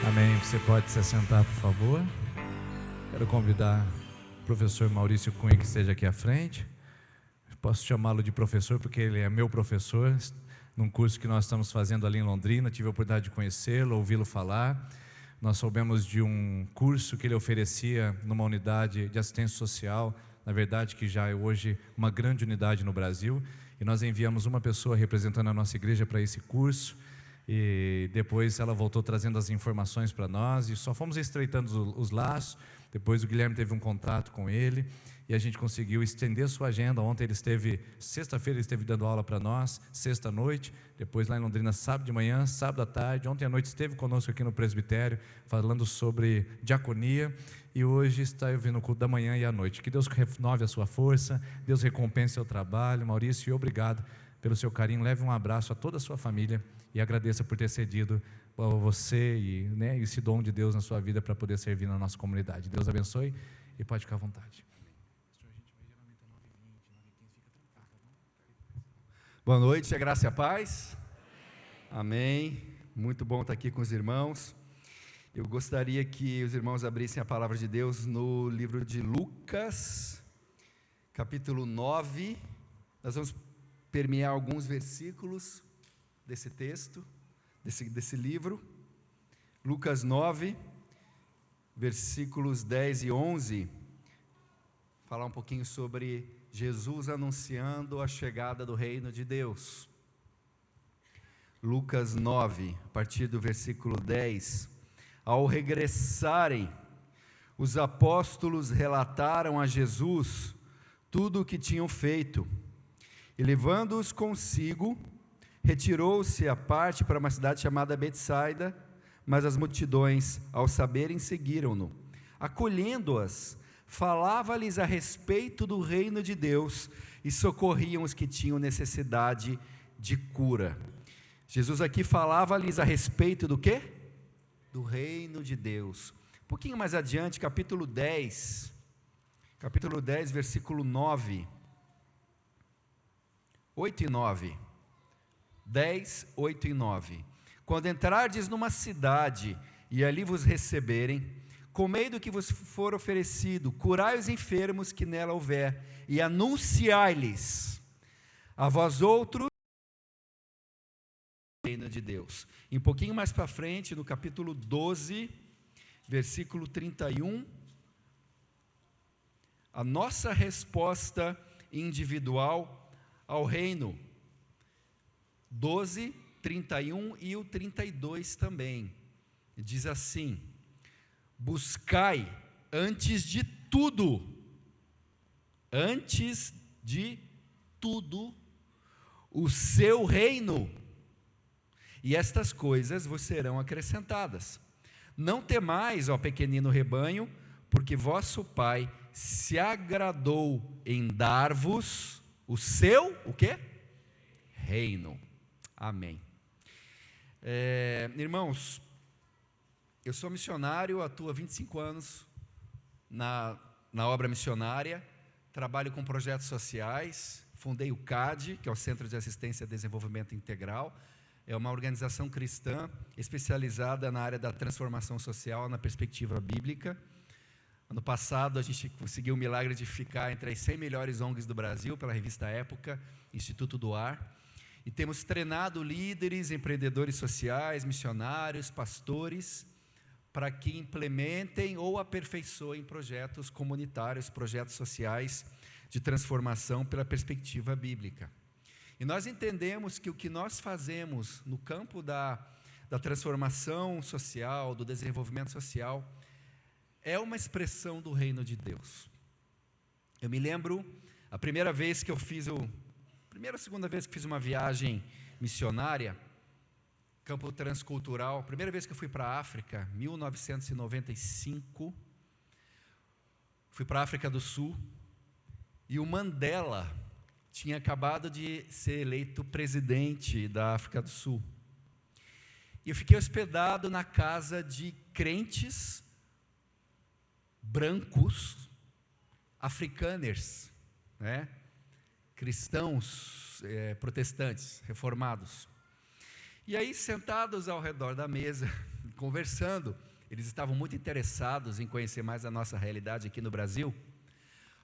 Amém. Você pode se assentar, por favor. Quero convidar o professor Maurício Cunha que esteja aqui à frente. Posso chamá-lo de professor porque ele é meu professor num curso que nós estamos fazendo ali em Londrina. Tive a oportunidade de conhecê-lo, ouvi-lo falar. Nós soubemos de um curso que ele oferecia numa unidade de assistência social, na verdade que já é hoje uma grande unidade no Brasil, e nós enviamos uma pessoa representando a nossa igreja para esse curso, e depois ela voltou trazendo as informações para nós, e só fomos estreitando os laços. Depois o Guilherme teve um contato com ele, e a gente conseguiu estender sua agenda. Ontem ele esteve, sexta-feira ele esteve dando aula para nós, sexta-noite, depois lá em Londrina, sábado de manhã, sábado à tarde. Ontem à noite esteve conosco aqui no presbitério, falando sobre diaconia, e hoje está vindo o culto da manhã e à noite. Que Deus renove a sua força, Deus recompense o seu trabalho. Maurício, e obrigado pelo seu carinho. Leve um abraço a toda a sua família, e agradeça por ter cedido a você e esse dom de Deus na sua vida para poder servir na nossa comunidade. Deus abençoe e pode ficar à vontade. Boa noite, a graça e a paz. Amém. Muito bom estar aqui com os irmãos. Eu gostaria que os irmãos abrissem a palavra de Deus no livro de Lucas, capítulo 9. Nós vamos permear alguns versículos desse texto, desse livro. Lucas 9, versículos 10 e 11. Falar um pouquinho sobre Jesus anunciando a chegada do reino de Deus. Lucas 9, a partir do versículo 10. Ao regressarem, os apóstolos relataram a Jesus tudo o que tinham feito, e levando-os consigo, retirou-se à parte para uma cidade chamada Betsaida, mas as multidões, ao saberem, seguiram-no. Acolhendo-as, falava-lhes a respeito do reino de Deus e socorriam os que tinham necessidade de cura. Jesus aqui falava-lhes a respeito do quê? Do reino de Deus. Um pouquinho mais adiante, capítulo 10, versículo 9, 8 e 9. 10, 8 e 9. Quando entrardes numa cidade e ali vos receberem, comei do que vos for oferecido, curai os enfermos que nela houver, e anunciai-lhes a vós outros o reino de Deus. E um pouquinho mais para frente, no capítulo 12, versículo 31, a nossa resposta individual ao reino. 12, 31 e o 32 também. Diz assim: buscai antes de tudo, o seu reino, e estas coisas vos serão acrescentadas. Não temais, ó pequenino rebanho, porque vosso Pai se agradou em dar-vos o seu, o quê? Reino. Amém. Irmãos, eu sou missionário, atuo há 25 anos na obra missionária, trabalho com projetos sociais, fundei o CAD, que é o Centro de Assistência e Desenvolvimento Integral, é uma organização cristã especializada na área da transformação social na perspectiva bíblica. Ano passado a gente conseguiu o milagre de ficar entre as 100 melhores ONGs do Brasil, pela revista Época, Instituto do Ar. E temos treinado líderes, empreendedores sociais, missionários, pastores, para que implementem ou aperfeiçoem projetos comunitários, projetos sociais de transformação pela perspectiva bíblica. E nós entendemos que o que nós fazemos no campo da transformação social, do desenvolvimento social, é uma expressão do reino de Deus. Eu me lembro, a primeira ou segunda vez que fiz uma viagem missionária, campo transcultural, primeira vez que eu fui para a África, 1995, fui para a África do Sul, e o Mandela tinha acabado de ser eleito presidente da África do Sul. E eu fiquei hospedado na casa de crentes brancos, africaners, né? Cristãos, protestantes, reformados. E aí, sentados ao redor da mesa, conversando, eles estavam muito interessados em conhecer mais a nossa realidade aqui no Brasil.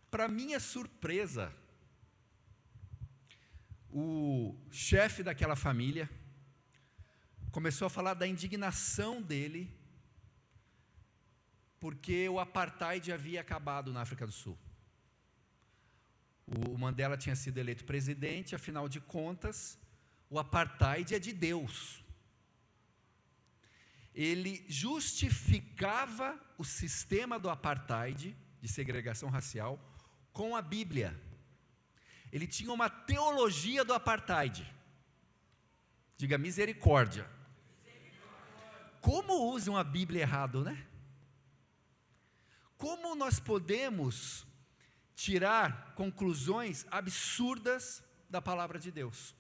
Para minha surpresa, o chefe daquela família começou a falar da indignação dele, porque o apartheid havia acabado na África do Sul. O Mandela tinha sido eleito presidente, afinal de contas, o apartheid é de Deus. Ele justificava o sistema do apartheid, de segregação racial, com a Bíblia. Ele tinha uma teologia do apartheid. Diga misericórdia. Como usam a Bíblia errado, né? Como nós podemos tirar conclusões absurdas da palavra de Deus?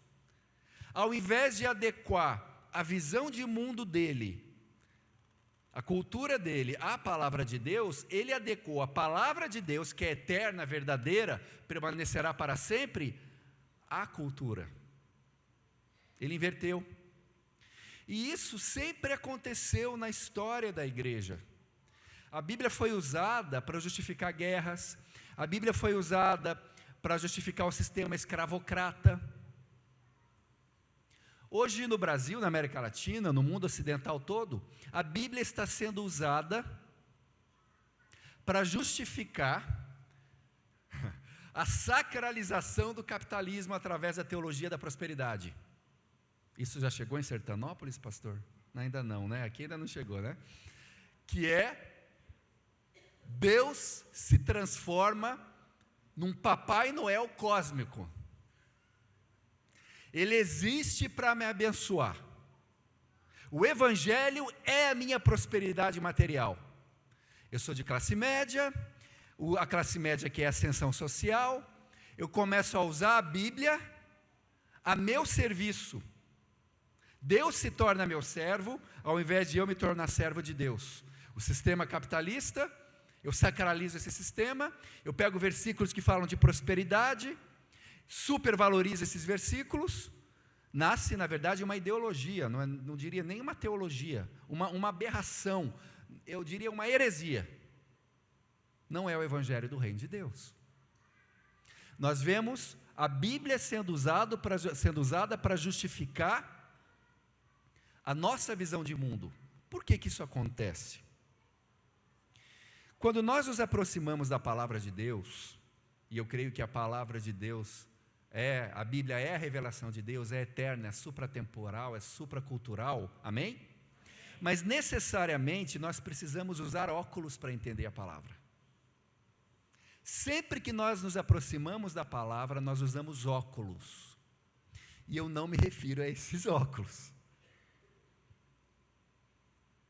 Ao invés de adequar a visão de mundo dele, a cultura dele, à palavra de Deus, ele adequou a palavra de Deus, que é eterna, verdadeira, permanecerá para sempre, à cultura. Ele inverteu. E isso sempre aconteceu na história da igreja. A Bíblia foi usada para justificar guerras, a Bíblia foi usada para justificar o sistema escravocrata. Hoje no Brasil, na América Latina, no mundo ocidental todo, a Bíblia está sendo usada para justificar a sacralização do capitalismo através da teologia da prosperidade. Isso já chegou em Sertanópolis, pastor? Ainda não, né? Aqui ainda não chegou, né? Que é, Deus se transforma num Papai Noel cósmico. Ele existe para me abençoar. O Evangelho é a minha prosperidade material. Eu sou de classe média, a classe média que é ascensão social, eu começo a usar a Bíblia a meu serviço. Deus se torna meu servo, ao invés de eu me tornar servo de Deus. O sistema capitalista, eu sacralizo esse sistema, eu pego versículos que falam de prosperidade, supervaloriza esses versículos, nasce na verdade uma ideologia, não diria nem uma teologia, uma aberração, eu diria uma heresia. Não é o Evangelho do Reino de Deus. Nós vemos a Bíblia sendo usada para justificar a nossa visão de mundo. Por que isso acontece? Quando nós nos aproximamos da palavra de Deus, e eu creio que a palavra de Deus a Bíblia é a revelação de Deus, é eterna, é supratemporal, é supracultural, amém? Mas necessariamente nós precisamos usar óculos para entender a palavra. Sempre que nós nos aproximamos da palavra, nós usamos óculos. E eu não me refiro a esses óculos.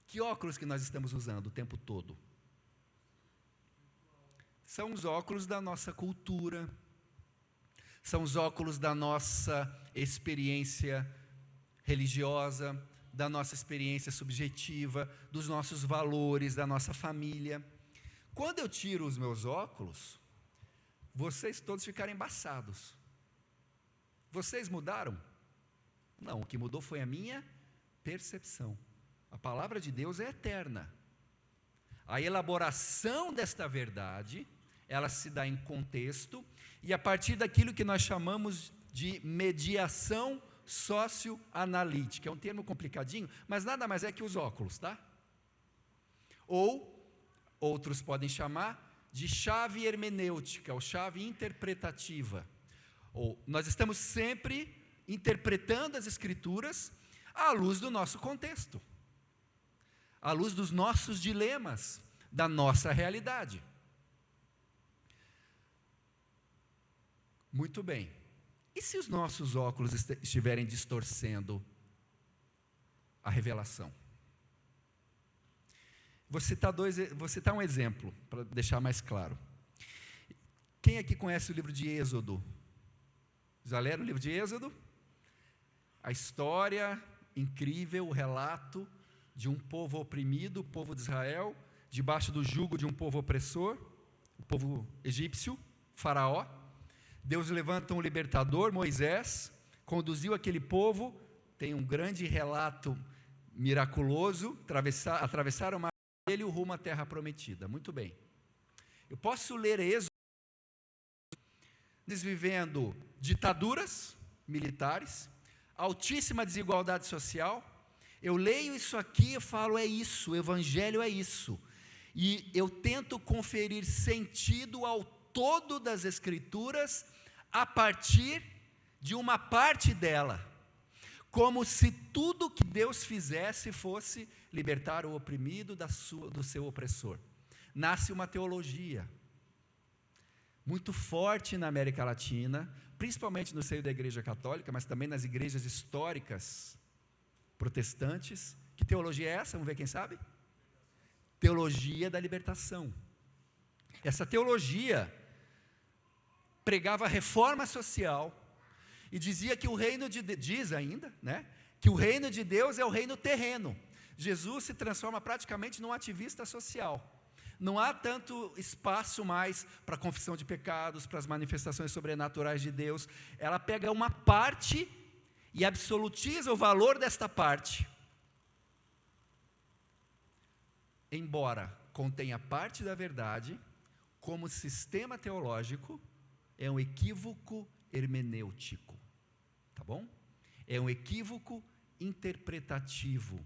Que óculos que nós estamos usando o tempo todo? São os óculos da nossa cultura, são os óculos da nossa experiência religiosa, da nossa experiência subjetiva, dos nossos valores, da nossa família. Quando eu tiro os meus óculos, vocês todos ficaram embaçados. Vocês mudaram? Não, o que mudou foi a minha percepção. A palavra de Deus é eterna. A elaboração desta verdade, ela se dá em contexto, e a partir daquilo que nós chamamos de mediação socioanalítica. É um termo complicadinho, mas nada mais é que os óculos, tá? Ou, outros podem chamar de chave hermenêutica, ou chave interpretativa. Ou, nós estamos sempre interpretando as Escrituras à luz do nosso contexto, à luz dos nossos dilemas, da nossa realidade. Muito bem. E se os nossos óculos estiverem distorcendo a revelação? Vou citar um exemplo, para deixar mais claro. Quem aqui conhece o livro de Êxodo? Já leram o livro de Êxodo? A história incrível, o relato de um povo oprimido, o povo de Israel, debaixo do jugo de um povo opressor, o povo egípcio, Faraó. Deus levanta um libertador, Moisés, conduziu aquele povo, tem um grande relato miraculoso, atravessaram o mar vermelho rumo à terra prometida. Muito bem. Eu posso ler Êxodo, vivendo ditaduras militares, altíssima desigualdade social. Eu leio isso aqui e falo, é isso, o Evangelho é isso. E eu tento conferir sentido ao todo das Escrituras a partir de uma parte dela, como se tudo que Deus fizesse fosse libertar o oprimido do seu opressor. Nasce uma teologia muito forte na América Latina, principalmente no seio da Igreja Católica, mas também nas igrejas históricas protestantes. Que teologia é essa? Vamos ver quem sabe? Teologia da libertação. Essa teologia pregava reforma social e dizia que o reino de Deus, diz ainda, né, que o reino de Deus é o reino terreno. Jesus se transforma praticamente num ativista social. Não há tanto espaço mais para a confissão de pecados, para as manifestações sobrenaturais de Deus. Ela pega uma parte e absolutiza o valor desta parte. Embora contenha parte da verdade, como sistema teológico, é um equívoco hermenêutico. Tá bom? É um equívoco interpretativo.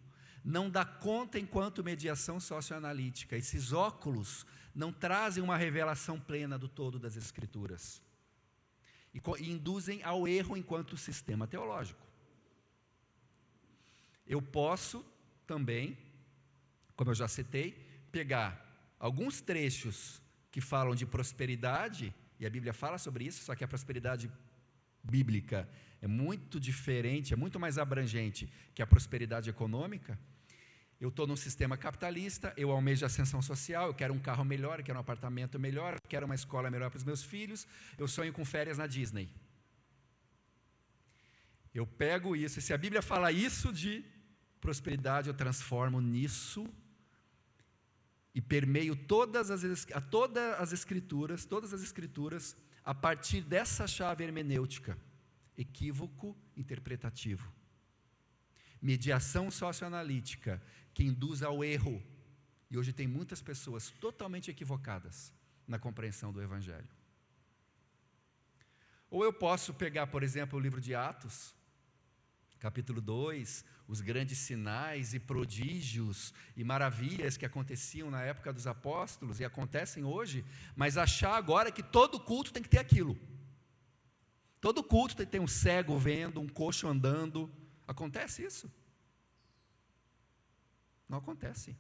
Não dá conta enquanto mediação socioanalítica. Esses óculos não trazem uma revelação plena do todo das Escrituras. E induzem ao erro enquanto sistema teológico. Eu posso também, como eu já citei, pegar alguns trechos que falam de prosperidade, e a Bíblia fala sobre isso, só que a prosperidade bíblica é muito diferente, é muito mais abrangente que a prosperidade econômica. Eu estou num sistema capitalista, eu almejo ascensão social, eu quero um carro melhor, eu quero um apartamento melhor, eu quero uma escola melhor para os meus filhos, eu sonho com férias na Disney. Eu pego isso, e se a Bíblia fala isso de prosperidade, eu transformo nisso e permeio todas as escrituras a partir dessa chave hermenêutica, equívoco interpretativo. Mediação socioanalítica que induz ao erro. E hoje tem muitas pessoas totalmente equivocadas na compreensão do Evangelho. Ou eu posso pegar, por exemplo, o livro de Atos, capítulo 2, os grandes sinais e prodígios e maravilhas que aconteciam na época dos apóstolos e acontecem hoje, mas achar agora que todo culto tem que ter aquilo. Todo culto tem que ter um cego vendo, um coxo andando. Acontece isso? Não acontece.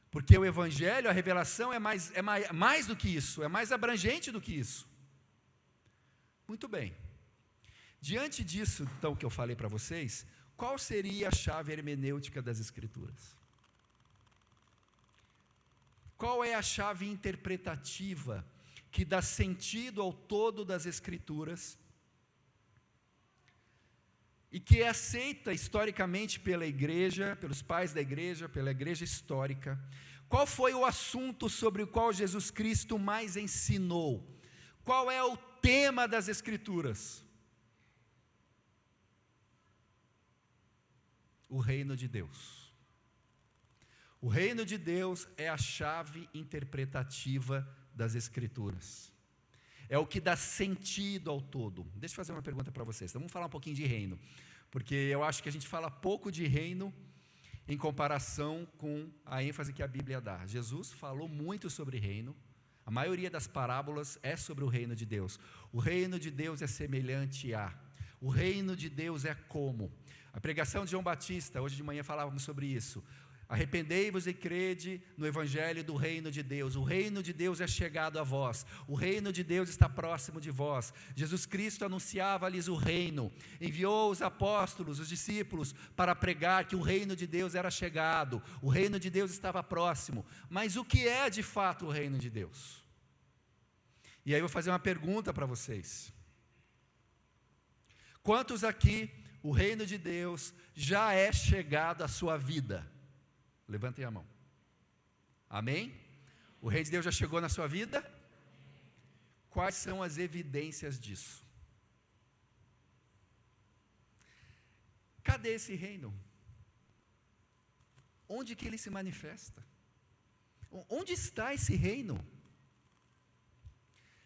Porque o Evangelho, a revelação é mais do que isso, é mais abrangente do que isso. Muito bem. Diante disso, então, que eu falei para vocês, qual seria a chave hermenêutica das Escrituras? Qual é a chave interpretativa que dá sentido ao todo das Escrituras e que é aceita historicamente pela igreja, pelos pais da igreja, pela igreja histórica? Qual foi o assunto sobre o qual Jesus Cristo mais ensinou? Qual é o tema das Escrituras? O reino de Deus. O reino de Deus é a chave interpretativa das Escrituras. É o que dá sentido ao todo. Deixa eu fazer uma pergunta para vocês. Então, vamos falar um pouquinho de reino, porque eu acho que a gente fala pouco de reino em comparação com a ênfase que a Bíblia dá. Jesus falou muito sobre reino. A maioria das parábolas é sobre o reino de Deus. O reino de Deus é semelhante a. O reino de Deus é como. A pregação de João Batista, hoje de manhã falávamos sobre isso. Arrependei-vos e crede no Evangelho do reino de Deus. O reino de Deus é chegado a vós. O reino de Deus está próximo de vós. Jesus Cristo anunciava-lhes o reino. Enviou os apóstolos, os discípulos, para pregar que o reino de Deus era chegado. O reino de Deus estava próximo. Mas o que é de fato o reino de Deus? E aí eu vou fazer uma pergunta para vocês. Quantos aqui o reino de Deus já é chegado à sua vida? Levantem a mão. Amém? O reino de Deus já chegou na sua vida? Quais são as evidências disso? Cadê esse reino? onde que ele se manifesta? Onde está esse reino?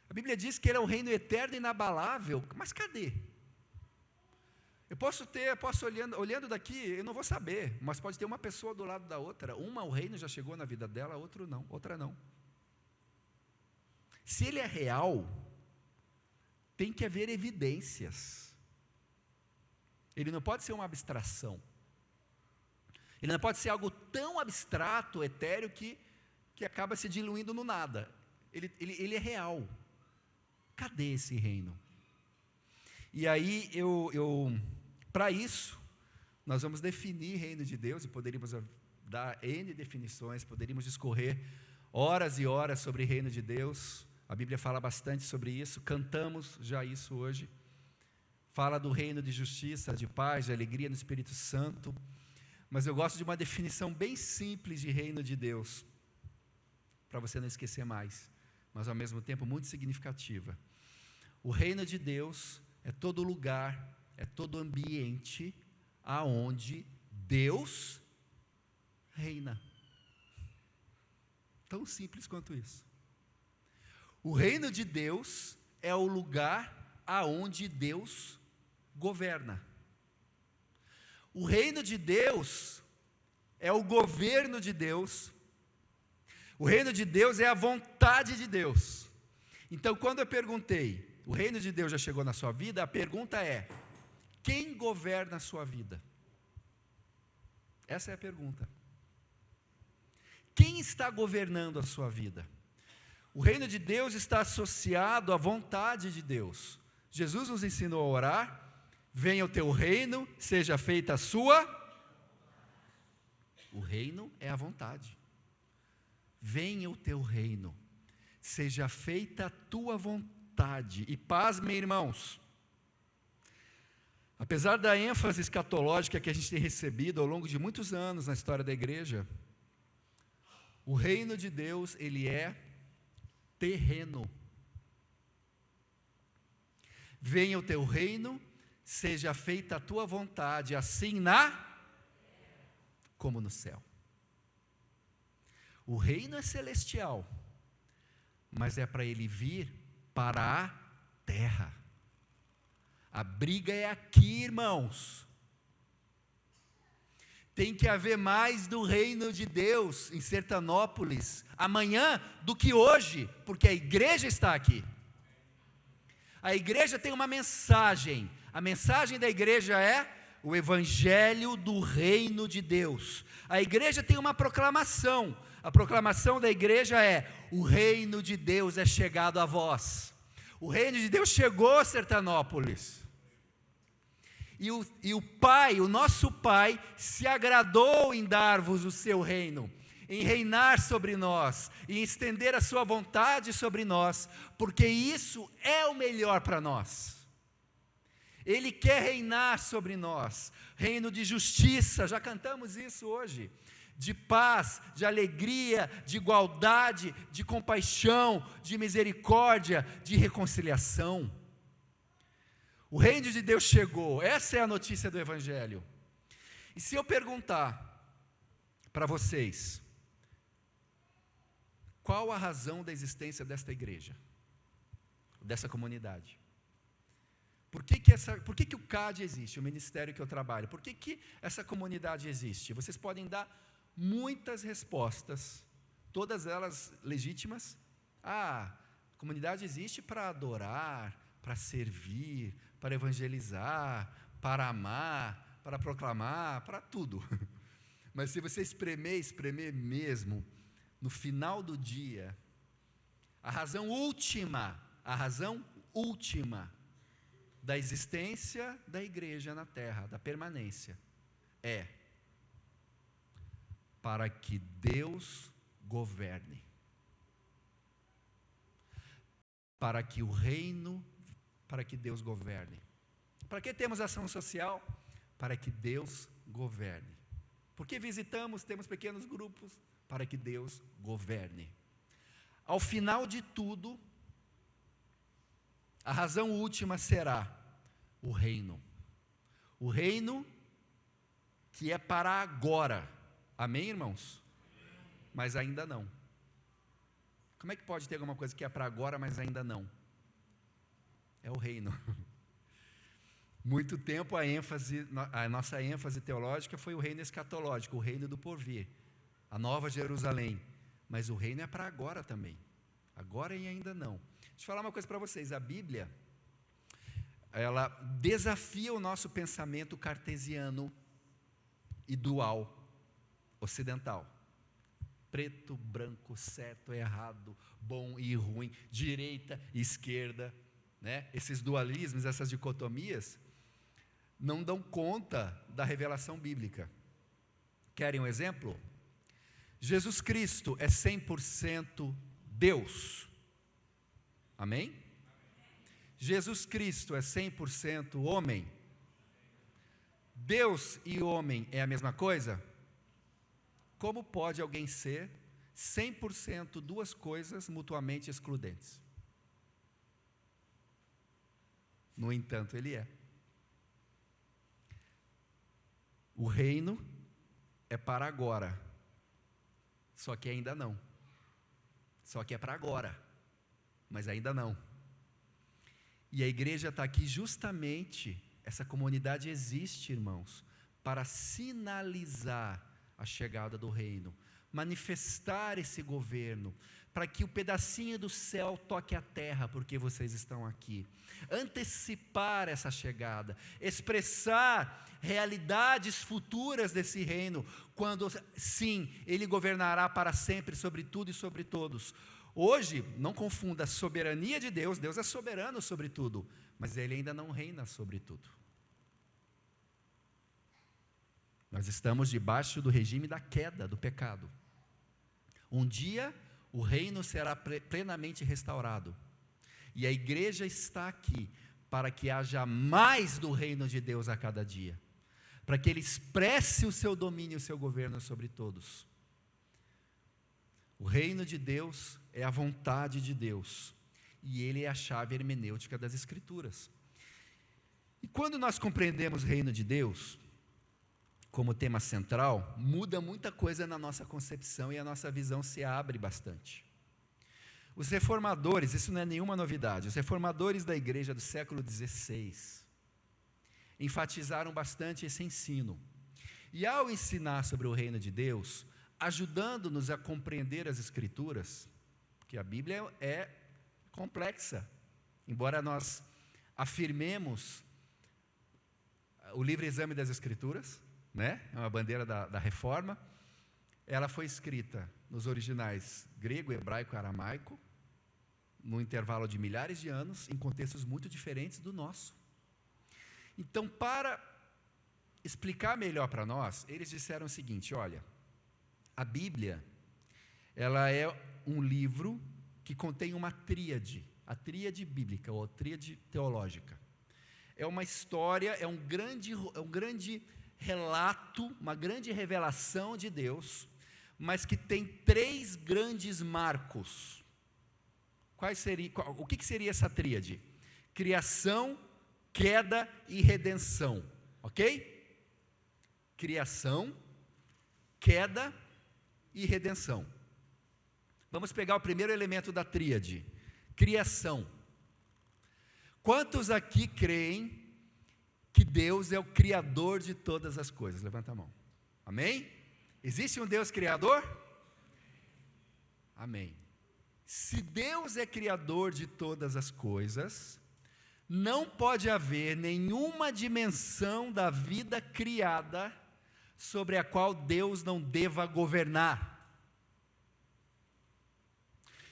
A Bíblia diz que ele é um reino eterno e inabalável, mas cadê? Eu posso olhando daqui, eu não vou saber, mas pode ter uma pessoa do lado da outra, o reino já chegou na vida dela, outra não. Se ele é real, tem que haver evidências. Ele não pode ser uma abstração. Ele não pode ser algo tão abstrato, etéreo, que acaba se diluindo no nada. Ele é real. Cadê esse reino? E aí, para isso, nós vamos definir reino de Deus, e poderíamos dar N definições, poderíamos discorrer horas e horas sobre reino de Deus. A Bíblia fala bastante sobre isso, cantamos já isso hoje. Fala do reino de justiça, de paz, de alegria no Espírito Santo. Mas eu gosto de uma definição bem simples de reino de Deus, para você não esquecer mais, mas ao mesmo tempo muito significativa. O reino de Deus é todo lugar, é todo ambiente aonde Deus reina. Tão simples quanto isso. O reino de Deus é o lugar aonde Deus governa. O reino de Deus é o governo de Deus. O reino de Deus é a vontade de Deus. Então, quando eu perguntei, o reino de Deus já chegou na sua vida? A pergunta é, quem governa a sua vida? Essa é a pergunta. Quem está governando a sua vida? O reino de Deus está associado à vontade de Deus. Jesus nos ensinou a orar, venha o teu reino, seja feita a sua. O reino é a vontade. Venha o teu reino, seja feita a tua vontade. E pasmem, irmãos, apesar da ênfase escatológica que a gente tem recebido ao longo de muitos anos na história da igreja, o reino de Deus, ele é terreno. Venha o teu reino, seja feita a tua vontade, assim como no céu. O reino é celestial, mas é para ele vir para a terra. A briga é aqui, irmãos. Tem que haver mais do reino de Deus em Sertanópolis amanhã do que hoje, porque a igreja está aqui. A igreja tem uma mensagem. A mensagem da igreja é o evangelho do reino de Deus. A igreja tem uma proclamação. A proclamação da igreja é: o reino de Deus é chegado a vós. O reino de Deus chegou a Sertanópolis. E o Pai, o nosso Pai, se agradou em dar-vos o seu reino, em reinar sobre nós, em estender a sua vontade sobre nós, porque isso é o melhor para nós. Ele quer reinar sobre nós, reino de justiça, já cantamos isso hoje, de paz, de alegria, de igualdade, de compaixão, de misericórdia, de reconciliação. O reino de Deus chegou, essa é a notícia do Evangelho. E se eu perguntar para vocês, qual a razão da existência desta igreja, dessa comunidade? Por que o CAD existe, o ministério que eu trabalho? Por que essa comunidade existe? Vocês podem dar muitas respostas, todas elas legítimas. A comunidade existe para adorar, para servir, para evangelizar, para amar, para proclamar, para tudo. Mas se você espremer mesmo, no final do dia, a razão última da existência da igreja na terra, da permanência, é para que Deus governe, para que Deus governe. Para que temos ação social? Para que Deus governe. Por que visitamos, temos pequenos grupos? Para que Deus governe. Ao final de tudo, a razão última será o reino. O reino que é para agora, Amém, irmãos? Mas ainda não. Como é que pode ter alguma coisa que é para agora, mas ainda não? É o reino. Muito tempo a nossa ênfase teológica foi o reino escatológico, o reino do porvir, a nova Jerusalém. Mas o reino é para agora também. Agora e ainda não. Deixa eu falar uma coisa para vocês. A Bíblia, ela desafia o nosso pensamento cartesiano e dual, ocidental. Preto, branco, certo, errado, bom e ruim, direita e esquerda, né? Esses dualismos, essas dicotomias, não dão conta da revelação bíblica. Querem um exemplo? Jesus Cristo é 100% Deus. Amém? Jesus Cristo é 100% homem. Deus e homem é a mesma coisa? Como pode alguém ser 100% duas coisas mutuamente excludentes? No entanto, ele é. O reino é para agora, só que ainda não. Só que é para agora, mas ainda não. E a igreja está aqui justamente, essa comunidade existe, irmãos, para sinalizar a chegada do reino, manifestar esse governo, para que o pedacinho do céu toque a terra, porque vocês estão aqui, antecipar essa chegada, expressar realidades futuras desse reino, quando sim, ele governará para sempre sobre tudo e sobre todos. Hoje, não confunda a soberania de Deus, Deus é soberano sobre tudo, mas ele ainda não reina sobre tudo. Nós estamos debaixo do regime da queda, do pecado. Um dia, o reino será plenamente restaurado. E a igreja está aqui para que haja mais do reino de Deus a cada dia. Para que ele expresse o seu domínio e o seu governo sobre todos. O reino de Deus é a vontade de Deus. E ele é a chave hermenêutica das Escrituras. E quando nós compreendemos o reino de Deus como tema central, muda muita coisa na nossa concepção e a nossa visão se abre bastante. Os reformadores, isso não é nenhuma novidade, os reformadores da igreja do século XVI enfatizaram bastante esse ensino. E ao ensinar sobre o reino de Deus, ajudando-nos a compreender as Escrituras, porque a Bíblia é complexa, embora nós afirmemos o livre exame das Escrituras, né? É uma bandeira da reforma. Ela foi escrita nos originais grego, hebraico e aramaico, no intervalo de milhares de anos, em contextos muito diferentes do nosso. Então, para explicar melhor para nós, eles disseram o seguinte: olha, a Bíblia, ela é um livro que contém uma tríade, a tríade bíblica, ou a tríade teológica. É uma história, é um grande relato, uma grande revelação de Deus, mas que tem três grandes marcos. O que seria essa tríade? Criação, queda e redenção, ok? Criação, queda e redenção. Vamos pegar o primeiro elemento da tríade, criação. Quantos aqui creem que Deus é o Criador de todas as coisas? Levanta a mão. Amém? Existe um Deus Criador? Amém. Se Deus é Criador de todas as coisas, não pode haver nenhuma dimensão da vida criada sobre a qual Deus não deva governar,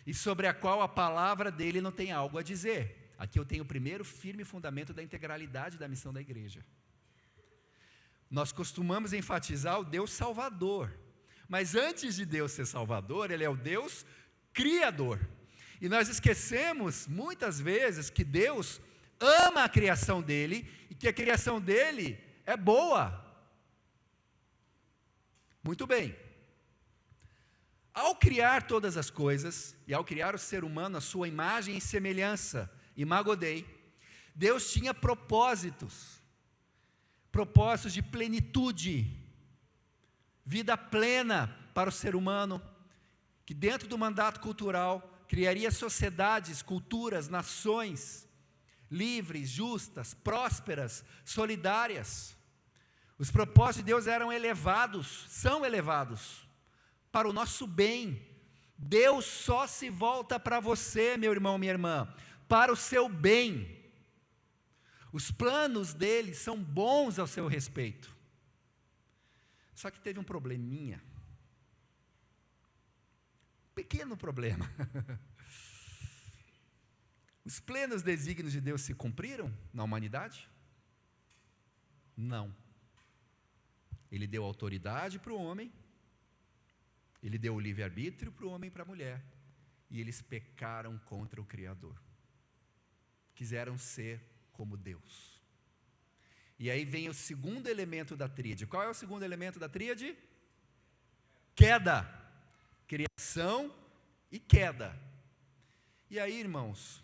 e sobre a qual a palavra dele não tem algo a dizer. Aqui eu tenho o primeiro firme fundamento da integralidade da missão da igreja. Nós costumamos enfatizar o Deus Salvador, mas antes de Deus ser Salvador, Ele é o Deus Criador. E nós esquecemos muitas vezes que Deus ama a criação dele e que a criação dele é boa. Muito bem. Ao criar todas as coisas e ao criar o ser humano à sua imagem e semelhança, Imago Dei, Deus tinha propósitos de plenitude, vida plena para o ser humano, que dentro do mandato cultural criaria sociedades, culturas, nações livres, justas, prósperas, solidárias. Os propósitos de Deus eram elevados, são elevados para o nosso bem. Deus só se volta para você, meu irmão, minha irmã, para o seu bem. Os planos dele são bons ao seu respeito. Só que teve um probleminha. Um pequeno problema. Os plenos desígnios de Deus se cumpriram na humanidade? Não. Ele deu autoridade para o homem, ele deu o livre-arbítrio para o homem e para a mulher, e eles pecaram contra o Criador. Quiseram ser como Deus. E aí vem o segundo elemento da tríade. Qual é o segundo elemento da tríade? Queda. Criação e queda. E aí, irmãos,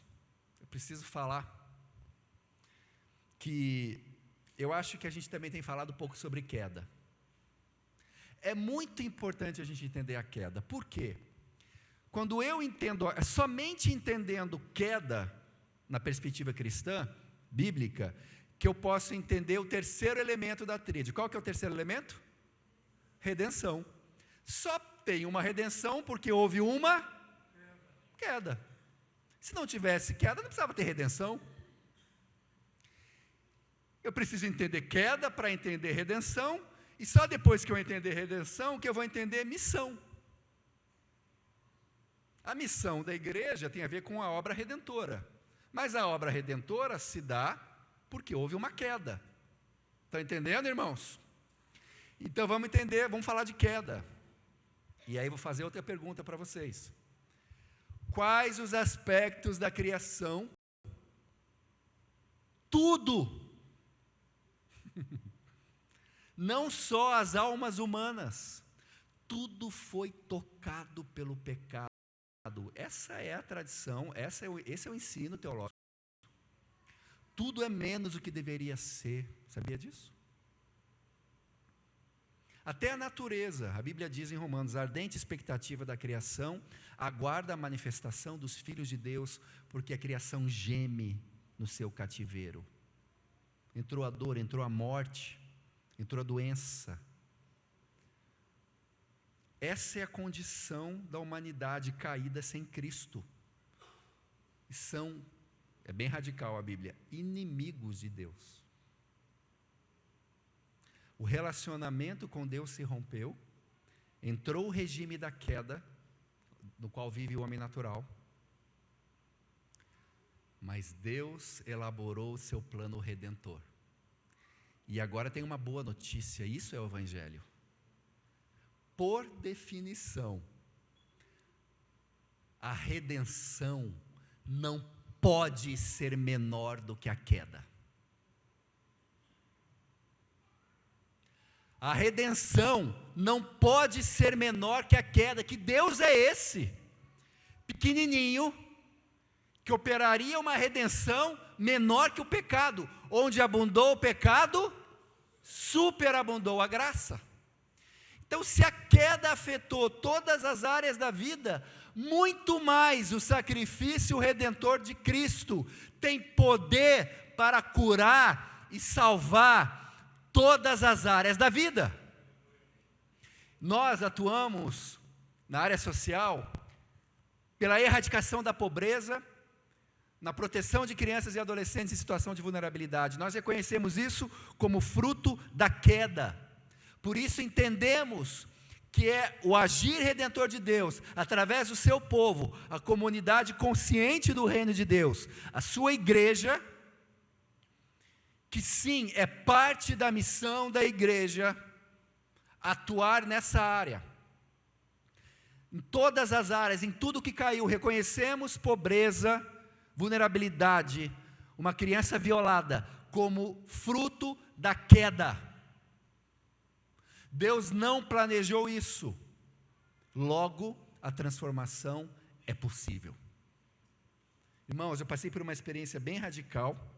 eu preciso falar que eu acho que a gente também tem falado um pouco sobre queda. É muito importante a gente entender a queda. Por quê? Quando eu entendo, somente entendendo queda na perspectiva cristã, bíblica, que eu posso entender o terceiro elemento da tríade. Qual que é o terceiro elemento? Redenção. Só tem uma redenção porque houve uma queda. Se não tivesse queda, não precisava ter redenção. Eu preciso entender queda para entender redenção, e só depois que eu entender redenção, que eu vou entender missão. A missão da igreja tem a ver com a obra redentora, mas a obra redentora se dá porque houve uma queda. Estão entendendo, irmãos? Então vamos entender, vamos falar de queda. E aí vou fazer outra pergunta para vocês. Quais os aspectos da criação? Tudo. Não só as almas humanas, tudo foi tocado pelo pecado. Essa é a tradição, esse é o ensino teológico. Tudo é menos do que deveria ser, sabia disso? Até a natureza, a Bíblia diz em Romanos, a ardente expectativa da criação aguarda a manifestação dos filhos de Deus, porque a criação geme no seu cativeiro. Entrou a dor, entrou a morte, entrou a doença. Essa é a condição da humanidade caída sem Cristo. E são, é bem radical a Bíblia, inimigos de Deus. O relacionamento com Deus se rompeu, entrou o regime da queda, no qual vive o homem natural, mas Deus elaborou o seu plano redentor. E agora tem uma boa notícia, isso é o Evangelho. Por definição, a redenção não pode ser menor do que a queda. A redenção não pode ser menor que a queda. Que Deus é esse? Pequenininho, que operaria uma redenção menor que o pecado. Onde abundou o pecado, superabundou a graça. Então, se a queda afetou todas as áreas da vida, muito mais o sacrifício redentor de Cristo tem poder para curar e salvar todas as áreas da vida. Nós atuamos na área social pela erradicação da pobreza, na proteção de crianças e adolescentes em situação de vulnerabilidade. Nós reconhecemos isso como fruto da queda. Por isso entendemos que é o agir redentor de Deus, através do seu povo, a comunidade consciente do reino de Deus, a sua igreja, que sim, é parte da missão da igreja, atuar nessa área. Em todas as áreas, em tudo que caiu, reconhecemos pobreza, vulnerabilidade, uma criança violada, como fruto da queda. Deus não planejou isso, logo a transformação é possível. Irmãos, eu passei por uma experiência bem radical.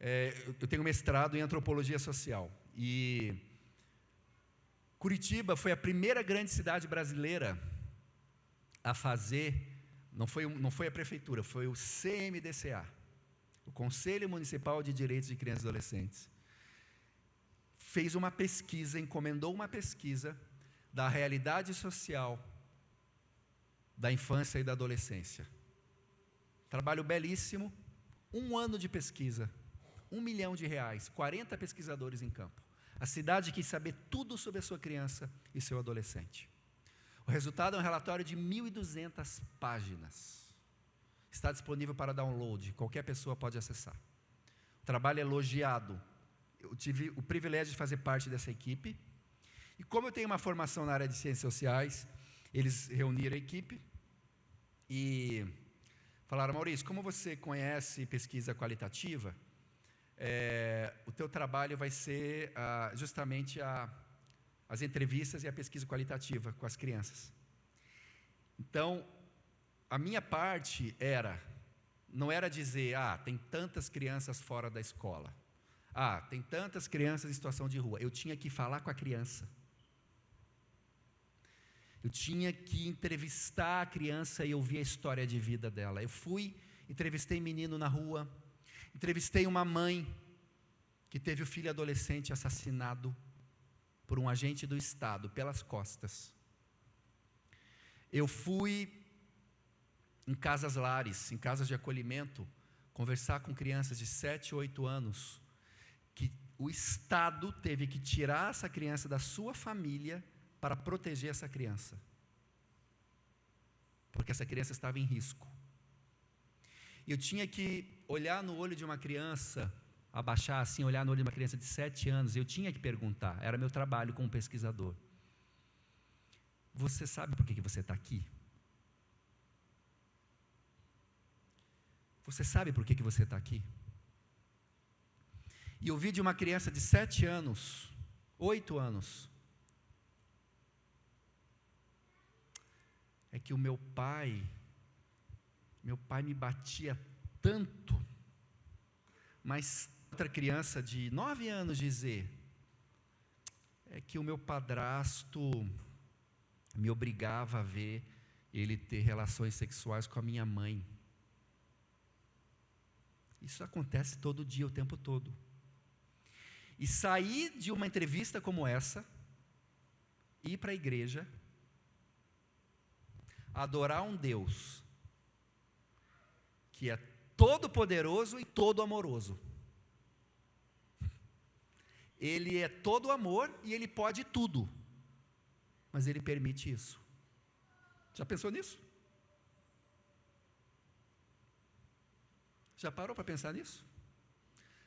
Eu tenho mestrado em antropologia social, e Curitiba foi a primeira grande cidade brasileira a fazer, não foi a prefeitura, foi o CMDCA, o Conselho Municipal de Direitos de Crianças e Adolescentes, fez uma pesquisa, encomendou uma pesquisa da realidade social da infância e da adolescência. Trabalho belíssimo, 1 ano de pesquisa, R$1 milhão, 40 pesquisadores em campo. A cidade quis saber tudo sobre a sua criança e seu adolescente. O resultado é um relatório de 1.200 páginas. Está disponível para download, qualquer pessoa pode acessar. O trabalho é elogiado. Eu tive o privilégio de fazer parte dessa equipe. E como eu tenho uma formação na área de ciências sociais, eles reuniram a equipe e falaram: Maurício, como você conhece pesquisa qualitativa, o teu trabalho vai ser justamente as entrevistas e a pesquisa qualitativa com as crianças. Então, a minha parte não era dizer, tem tantas crianças fora da escola, tem tantas crianças em situação de rua. Eu tinha que falar com a criança. Eu tinha que entrevistar a criança e ouvir a história de vida dela. Eu entrevistei menino na rua, entrevistei uma mãe que teve o filho adolescente assassinado por um agente do Estado, pelas costas. Eu fui em casas-lares, em casas de acolhimento, conversar com crianças de 7, 8 anos, que o Estado teve que tirar essa criança da sua família para proteger essa criança, porque essa criança estava em risco. Eu tinha que olhar no olho de uma criança, abaixar assim, olhar no olho de uma criança de 7 anos, eu tinha que perguntar, era meu trabalho como pesquisador: você sabe por que você está aqui? Você sabe por que você está aqui? E eu vi de uma criança de 7 anos, 8 anos, é que o meu pai me batia tanto, mas outra criança de 9 anos dizer, é que o meu padrasto me obrigava a ver ele ter relações sexuais com a minha mãe. Isso acontece todo dia, o tempo todo. E sair de uma entrevista como essa, ir para a igreja, adorar um Deus que é todo poderoso e todo amoroso. Ele é todo amor e ele pode tudo, mas ele permite isso. Já pensou nisso? Já parou para pensar nisso?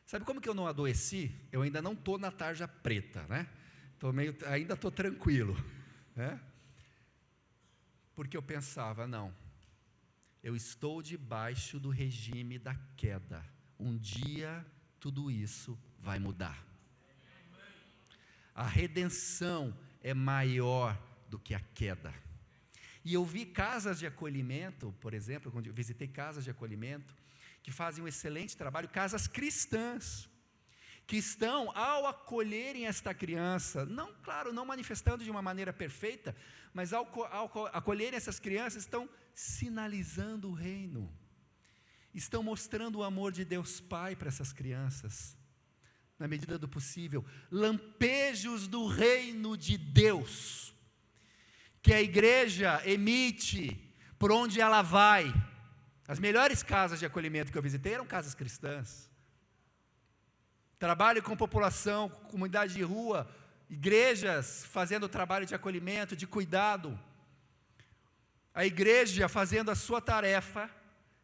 Sabe como que eu não adoeci? Eu ainda não estou na tarja preta, né? Ainda estou tranquilo, né? Porque eu pensava, não, eu estou debaixo do regime da queda. Um dia tudo isso vai mudar. A redenção é maior do que a queda. E eu vi casas de acolhimento, por exemplo, quando eu visitei casas de acolhimento, que fazem um excelente trabalho, casas cristãs, que estão, ao acolherem esta criança, não, claro, não manifestando de uma maneira perfeita, mas ao acolherem essas crianças, estão sinalizando o reino, estão mostrando o amor de Deus Pai para essas crianças, na medida do possível, lampejos do reino de Deus, que a igreja emite por onde ela vai. As melhores casas de acolhimento que eu visitei eram casas cristãs. Trabalho com população, com comunidade de rua, igrejas fazendo trabalho de acolhimento, de cuidado. A igreja fazendo a sua tarefa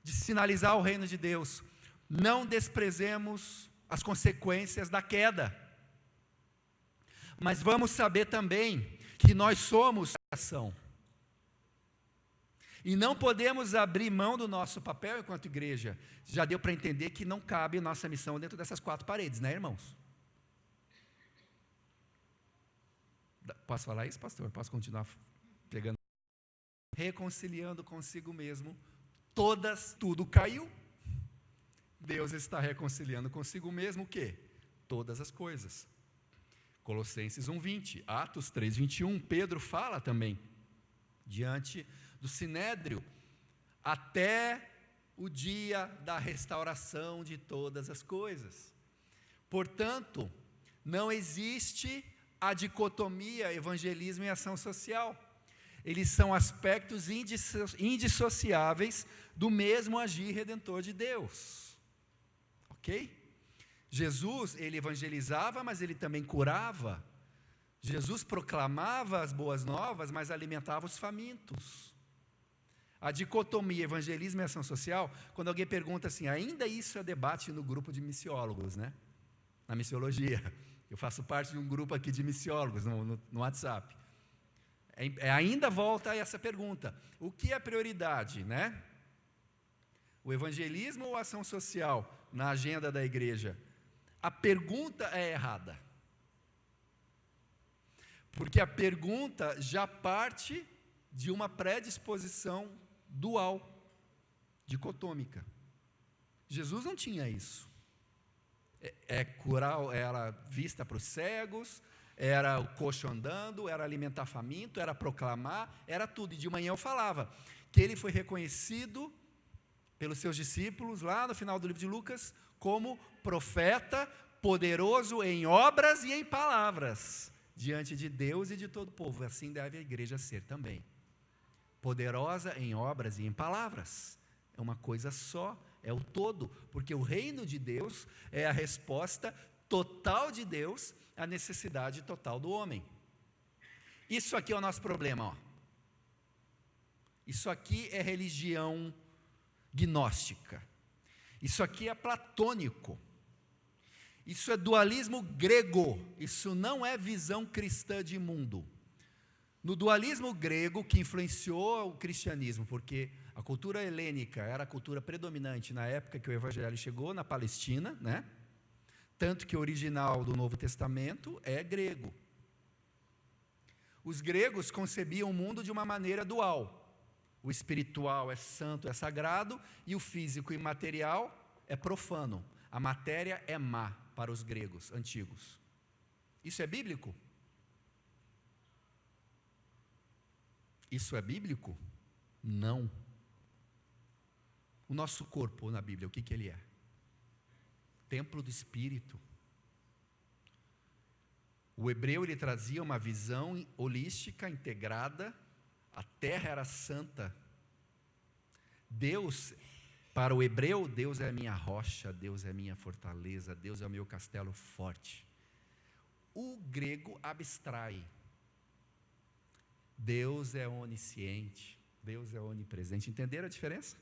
de sinalizar o reino de Deus. Não desprezemos as consequências da queda. Mas vamos saber também que nós somos ação. E não podemos abrir mão do nosso papel enquanto igreja. Já deu para entender que não cabe nossa missão dentro dessas 4 paredes, né, irmãos? Posso falar isso, pastor? Posso continuar pregando? Reconciliando consigo mesmo, tudo caiu. Deus está reconciliando consigo mesmo o quê? Todas as coisas. Colossenses 1:20, Atos 3:21, Pedro fala também, diante do Sinédrio, até o dia da restauração de todas as coisas. Portanto, não existe a dicotomia evangelismo e ação social. Eles são aspectos indissociáveis do mesmo agir redentor de Deus. Ok? Jesus, ele evangelizava, mas ele também curava. Jesus proclamava as boas novas, mas alimentava os famintos. A dicotomia evangelismo e ação social, quando alguém pergunta assim, ainda isso é debate no grupo de missiólogos, né? Na missiologia. Eu faço parte de um grupo aqui de missiólogos no WhatsApp. Ainda volta a essa pergunta, o que é prioridade, né? O evangelismo ou a ação social na agenda da igreja? A pergunta é errada, porque a pergunta já parte de uma predisposição dual, dicotômica. Jesus não tinha isso. Curar, era vista para os cegos, era o coxo andando, era alimentar faminto, era proclamar, era tudo. E de manhã eu falava que ele foi reconhecido pelos seus discípulos, lá no final do livro de Lucas, como profeta poderoso em obras e em palavras, diante de Deus e de todo o povo. Assim deve a igreja ser também. Poderosa em obras e em palavras. É uma coisa só, é o todo, porque o reino de Deus é a resposta total de Deus à necessidade total do homem. Isso aqui é o nosso problema, ó. Isso aqui é religião gnóstica. Isso aqui é platônico. Isso é dualismo grego. Isso não é visão cristã de mundo. No dualismo grego, que influenciou o cristianismo, porque a cultura helênica era a cultura predominante na época que o evangelho chegou na Palestina, né? Tanto que o original do Novo Testamento é grego. Os gregos concebiam o mundo de uma maneira dual. O espiritual é santo, é sagrado, e o físico e material é profano. A matéria é má para os gregos antigos. Isso é bíblico? Isso é bíblico? Não. O nosso corpo na Bíblia, o que ele é? Templo do Espírito. O hebreu, ele trazia uma visão holística, integrada. A terra era santa. Deus, para o hebreu, Deus é a minha rocha, Deus é a minha fortaleza, Deus é o meu castelo forte. O grego abstrai. Deus é onisciente, Deus é onipresente. Entenderam a diferença?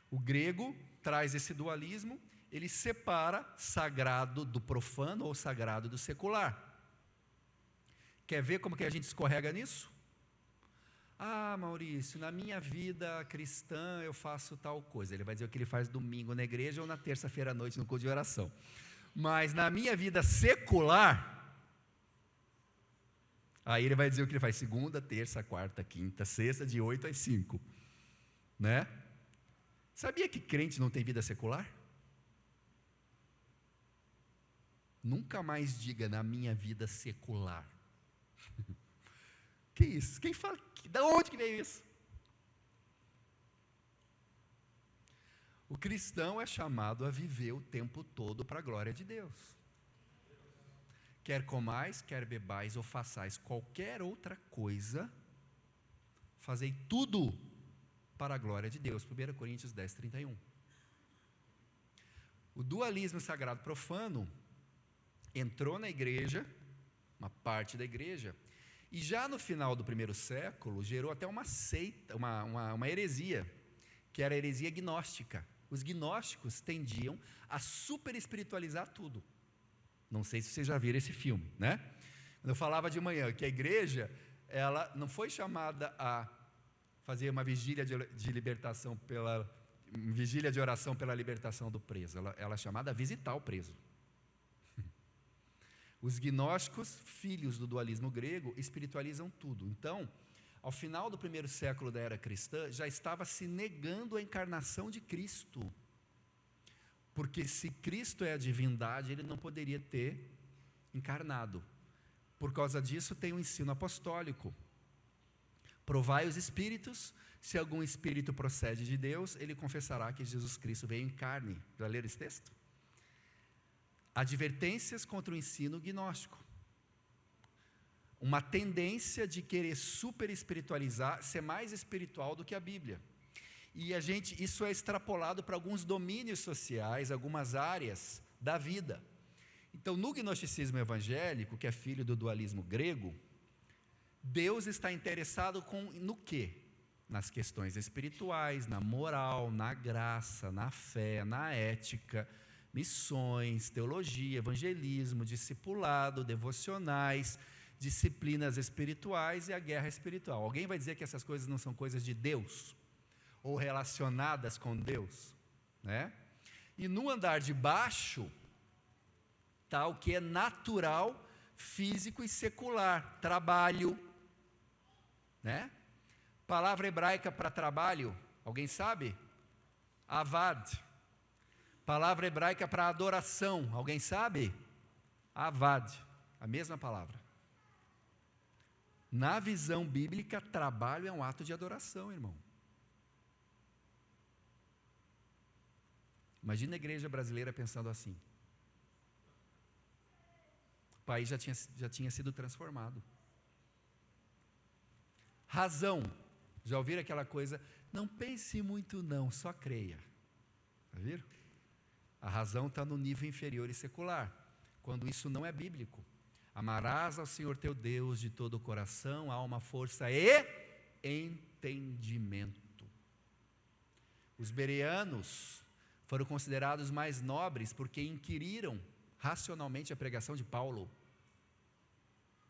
O grego traz esse dualismo, ele separa sagrado do profano ou sagrado do secular. Quer ver como que a gente escorrega nisso? Ah, Maurício, na minha vida cristã eu faço tal coisa. Ele vai dizer o que ele faz domingo na igreja ou na terça-feira à noite no culto de oração. Mas na minha vida secular, aí ele vai dizer o que ele faz segunda, terça, quarta, quinta, sexta, de 8 às 5. Né? Sabia que crente não tem vida secular? Nunca mais diga na minha vida secular. Que isso? Quem fala? Da onde que veio isso? O cristão é chamado a viver o tempo todo para a glória de Deus. Quer comais, quer bebais ou façais qualquer outra coisa, fazei tudo para a glória de Deus. 1 Coríntios 10, 31. O dualismo sagrado profano entrou na igreja, uma parte da igreja, e já no final do primeiro século gerou até uma seita, uma heresia, que era a heresia gnóstica. Os gnósticos tendiam a super espiritualizar tudo. Não sei se vocês já viram esse filme, né? Quando eu falava de manhã que a igreja, ela não foi chamada a fazer uma vigília de libertação vigília de oração pela libertação do preso. Ela é chamada a visitar o preso. Os gnósticos, filhos do dualismo grego, espiritualizam tudo. Então, ao final do primeiro século da era cristã, já estava se negando a encarnação de Cristo. Porque se Cristo é a divindade, ele não poderia ter encarnado. Por causa disso, tem o ensino apostólico. Provai os espíritos, se algum espírito procede de Deus, ele confessará que Jesus Cristo veio em carne. Já leram esse texto? Advertências contra o ensino gnóstico. Uma tendência de querer super espiritualizar, ser mais espiritual do que a Bíblia. E isso é extrapolado para alguns domínios sociais, algumas áreas da vida. Então, no gnosticismo evangélico, que é filho do dualismo grego, Deus está interessado no quê? Nas questões espirituais, na moral, na graça, na fé, na ética, missões, teologia, evangelismo, discipulado, devocionais, disciplinas espirituais e a guerra espiritual. Alguém vai dizer que essas coisas não são coisas de Deus? Ou relacionadas com Deus? Né? E no andar de baixo, está o que é natural, físico e secular. Trabalho, né? Palavra hebraica para trabalho, alguém sabe? Avad. Palavra hebraica para adoração, alguém sabe? Avad, a mesma palavra. Na visão bíblica, trabalho é um ato de adoração, irmão. Imagina a igreja brasileira pensando assim. O país já tinha sido transformado. Razão. Já ouviram aquela coisa? Não pense muito não, só creia. Já viram? A razão está no nível inferior e secular, quando isso não é bíblico. Amarás ao Senhor teu Deus de todo o coração, alma, força e entendimento. Os bereanos foram considerados mais nobres porque inquiriram racionalmente a pregação de Paulo.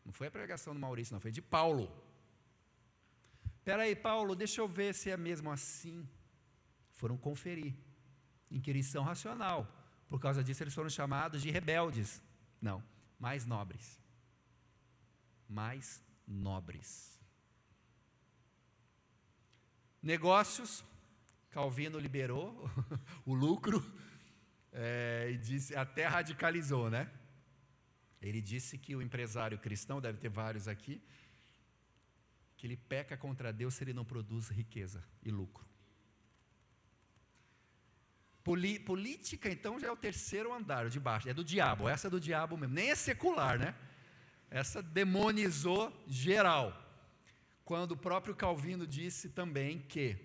Não foi a pregação do Maurício, não, foi de Paulo. Espera aí, Paulo, deixa eu ver se é mesmo assim. Foram conferir. Inquirição racional. Por causa disso eles foram chamados de rebeldes. Não, mais nobres. Mais nobres. Negócios, Calvino liberou o lucro, e disse, até radicalizou, né? Ele disse que o empresário cristão, deve ter vários aqui, que ele peca contra Deus se ele não produz riqueza e lucro. Política, então, já é o terceiro andar de baixo, é do diabo, essa é do diabo mesmo, nem é secular, né? Essa demonizou geral. Quando o próprio Calvino disse também que,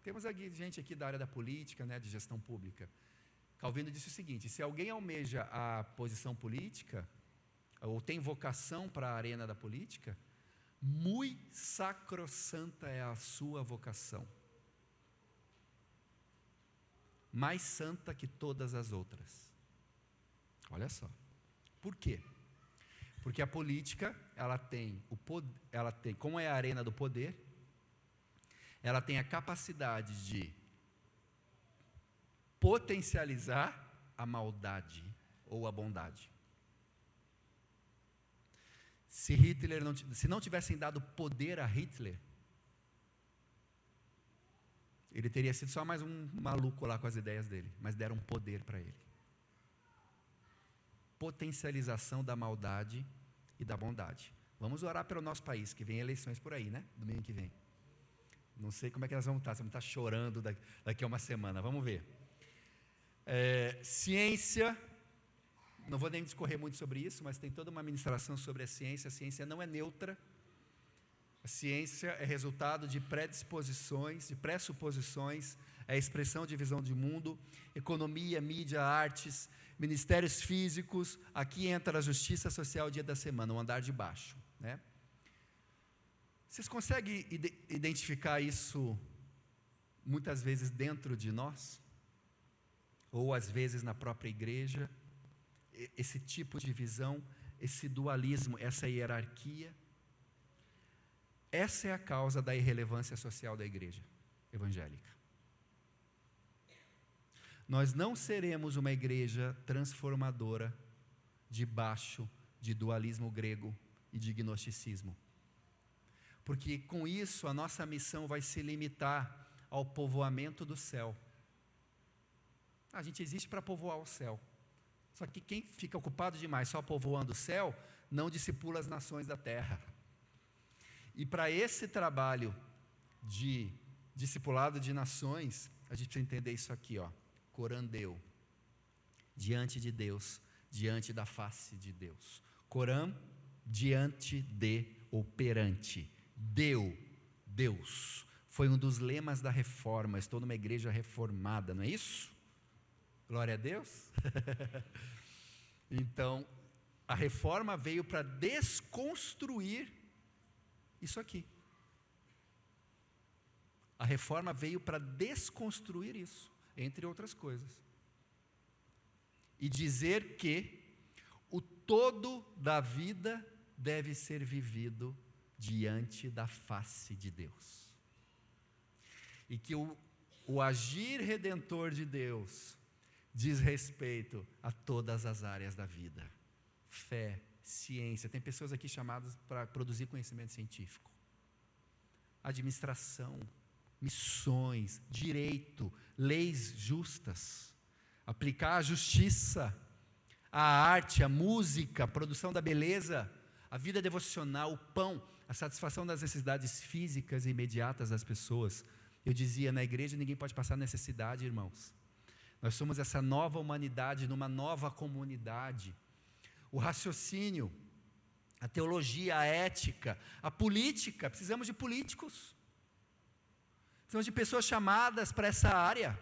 temos aqui gente aqui da área da política, né, de gestão pública. Calvino disse o seguinte: se alguém almeja a posição política, ou tem vocação para a arena da política, muito sacrossanta é a sua vocação, mais santa que todas as outras. Olha só. Por quê? Porque a política, ela tem, como é a arena do poder, ela tem a capacidade de potencializar a maldade ou a bondade. Se não tivessem dado poder a Hitler, ele teria sido só mais um maluco lá com as ideias dele, mas deram poder para ele. Potencialização da maldade e da bondade. Vamos orar pelo nosso país, que vem eleições por aí, né? Domingo que vem. Não sei como é que elas vão estar, se vão estar chorando daqui a uma semana, vamos ver. Ciência, não vou nem discorrer muito sobre isso, mas tem toda uma ministração sobre a ciência não é neutra. A ciência é resultado de predisposições, de pressuposições, é a expressão de visão de mundo, economia, mídia, artes, ministérios físicos. Aqui entra a justiça social, dia da semana, o andar de baixo, né? Vocês conseguem identificar isso muitas vezes dentro de nós? Ou às vezes na própria igreja? Esse tipo de visão, esse dualismo, essa hierarquia? Essa é a causa da irrelevância social da igreja evangélica. Nós não seremos uma igreja transformadora debaixo de dualismo grego e de gnosticismo. Porque com isso a nossa missão vai se limitar ao povoamento do céu. A gente existe para povoar o céu. Só que quem fica ocupado demais só povoando o céu, não discipula as nações da terra. E para esse trabalho de discipulado de nações, a gente precisa entender isso aqui, ó. Corandeu, diante de Deus, diante da face de Deus. Coram, diante de ou perante. Deus. Foi um dos lemas da reforma. Estou numa igreja reformada, não é isso? Glória a Deus. Então, a reforma veio para desconstruir isso aqui. A reforma veio para desconstruir isso, entre outras coisas. E dizer que o todo da vida deve ser vivido diante da face de Deus. E que o agir redentor de Deus diz respeito a todas as áreas da vida. Fé, ciência, tem pessoas aqui chamadas para produzir conhecimento científico. Administração, missões, direito, leis justas, aplicar a justiça, a arte, a música, a produção da beleza, a vida devocional, o pão, a satisfação das necessidades físicas e imediatas das pessoas. Eu dizia, na igreja ninguém pode passar necessidade, irmãos. Nós somos essa nova humanidade numa nova comunidade. O raciocínio, a teologia, a ética, a política, precisamos de políticos. Precisamos de pessoas chamadas para essa área,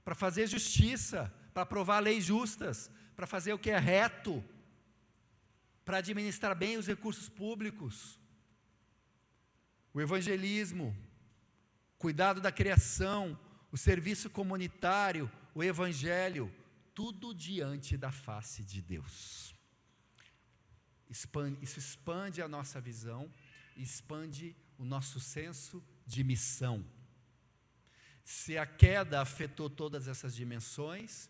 para fazer justiça, para aprovar leis justas, para fazer o que é reto, para administrar bem os recursos públicos, o evangelismo, cuidado da criação, o serviço comunitário, o evangelho, tudo diante da face de Deus. Isso expande a nossa visão, expande o nosso senso de missão. Se a queda afetou todas essas dimensões,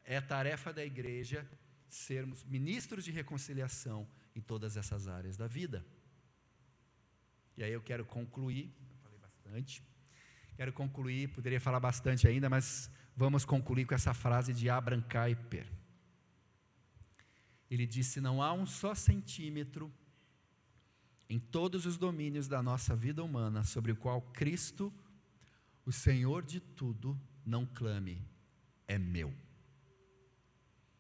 é tarefa da igreja sermos ministros de reconciliação em todas essas áreas da vida. E aí eu quero concluir, eu falei bastante, poderia falar bastante ainda, mas vamos concluir com essa frase de Abraham Kuyper. Ele disse: não há um só centímetro em todos os domínios da nossa vida humana sobre o qual Cristo, o Senhor de tudo, não clame, é meu.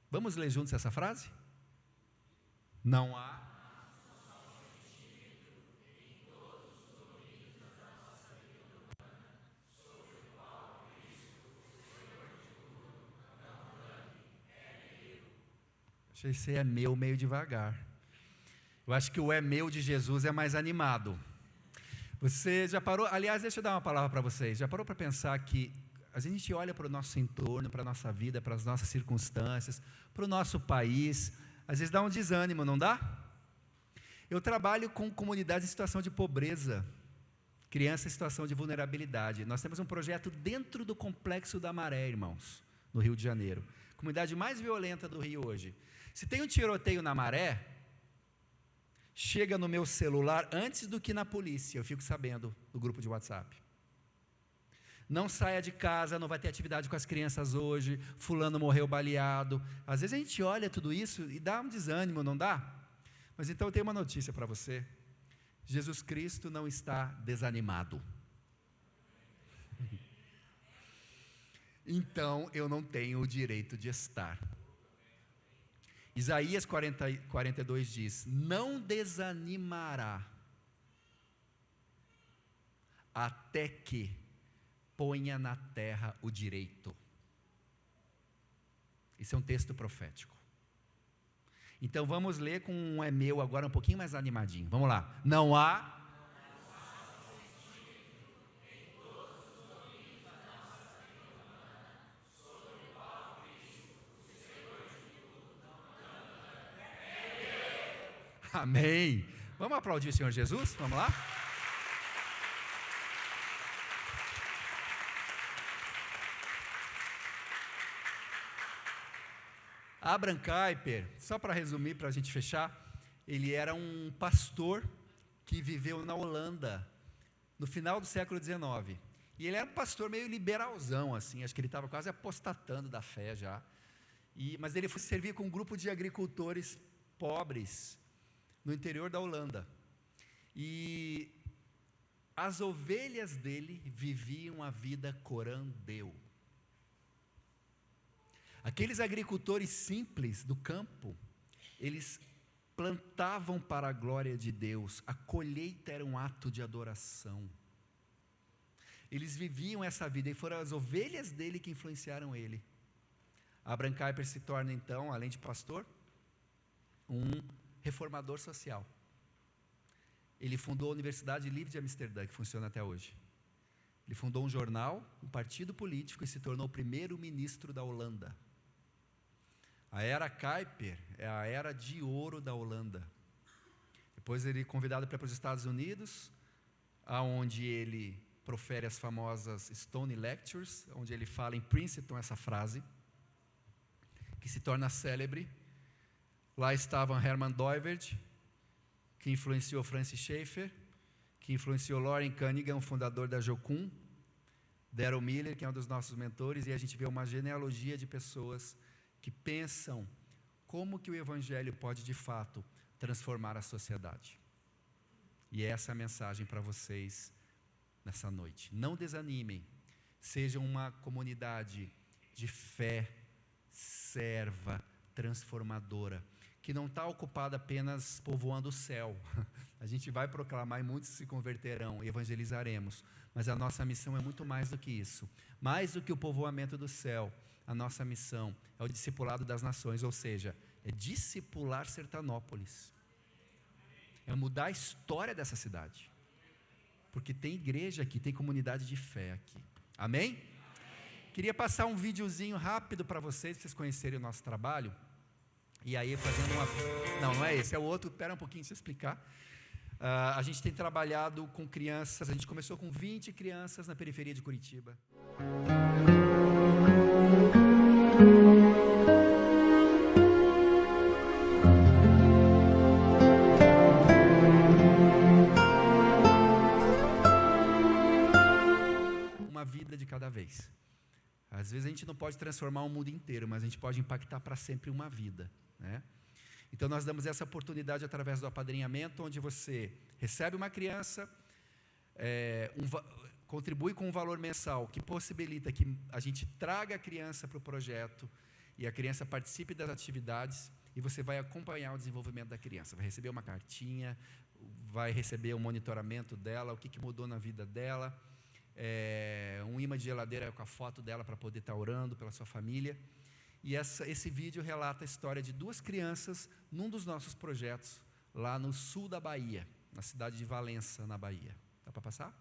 Vamos ler juntos essa frase? Não há esse é meu meio devagar. Eu acho que o é meu de Jesus é mais animado. Você já parou? Aliás, deixa eu dar uma palavra para vocês. Já parou para pensar que a gente olha para o nosso entorno, para a nossa vida, para as nossas circunstâncias, para o nosso país, às vezes dá um desânimo, não dá? Eu trabalho com comunidades em situação de pobreza, crianças em situação de vulnerabilidade. Nós temos um projeto dentro do Complexo da Maré, irmãos, no Rio de Janeiro. Comunidade mais violenta do Rio hoje. Se tem um tiroteio na Maré, chega no meu celular antes do que na polícia, eu fico sabendo do grupo de WhatsApp. Não saia de casa, não vai ter atividade com as crianças hoje, fulano morreu baleado. Às vezes a gente olha tudo isso e dá um desânimo, não dá? Mas então eu tenho uma notícia para você. Jesus Cristo não está desanimado. Então eu não tenho o direito de estar. Isaías 42 diz: não desanimará até que ponha na terra o direito. Isso é um texto profético. Então vamos ler com um é meu agora um pouquinho mais animadinho. Vamos lá. Não há Amém. Vamos aplaudir o Senhor Jesus? Vamos lá? Abraham Kuyper, só para resumir, para a gente fechar, ele era um pastor que viveu na Holanda, no final do século XIX. E ele era um pastor meio liberalzão, assim, acho que ele estava quase apostatando da fé já. Mas ele foi servir com um grupo de agricultores pobres no interior da Holanda. E as ovelhas dele viviam a vida corandeu. Aqueles agricultores simples do campo, eles plantavam para a glória de Deus, a colheita era um ato de adoração. Eles viviam essa vida, e foram as ovelhas dele que influenciaram ele. Abraham Kuyper se torna então, além de pastor, um reformador social. Ele fundou a Universidade Livre de Amsterdã, que funciona até hoje. Ele fundou um jornal, um partido político, e se tornou o primeiro-ministro da Holanda. A era Kuyper é a era de ouro da Holanda. Depois ele é convidado para ir para os Estados Unidos, onde ele profere as famosas Stone Lectures, onde ele fala em Princeton essa frase, que se torna célebre. Lá estavam Herman Doivert, que influenciou Francis Schaeffer, que influenciou Loren Cunningham, fundador da Jocum, Daryl Miller, que é um dos nossos mentores, e a gente vê uma genealogia de pessoas que pensam como que o Evangelho pode, de fato, transformar a sociedade. E essa é a mensagem para vocês nessa noite. Não desanimem, sejam uma comunidade de fé, serva, transformadora, que não está ocupada apenas povoando o céu. A gente vai proclamar e muitos se converterão, e evangelizaremos, mas a nossa missão é muito mais do que isso. Mais do que o povoamento do céu, a nossa missão é o discipulado das nações, ou seja, é discipular Sertanópolis. É mudar a história dessa cidade. Porque tem igreja aqui, tem comunidade de fé aqui. Amém? Queria passar um videozinho rápido para vocês conhecerem o nosso trabalho. E aí fazendo uma... Não é esse, é o outro. Espera um pouquinho, deixa eu explicar. A gente tem trabalhado com crianças, a gente começou com 20 crianças na periferia de Curitiba. Uma vida de cada vez. Às vezes a gente não pode transformar o mundo inteiro, mas a gente pode impactar para sempre uma vida, né? Então nós damos essa oportunidade através do apadrinhamento, onde você recebe uma criança, contribui com um valor mensal que possibilita que a gente traga a criança para o projeto e a criança participe das atividades, e você vai acompanhar o desenvolvimento da criança, vai receber uma cartinha, vai receber um monitoramento dela, o que mudou na vida dela, um imã de geladeira com a foto dela para poder estar orando pela sua família. E esse vídeo relata a história de 2 crianças num dos nossos projetos, lá no sul da Bahia, na cidade de Valença, na Bahia. Dá para passar?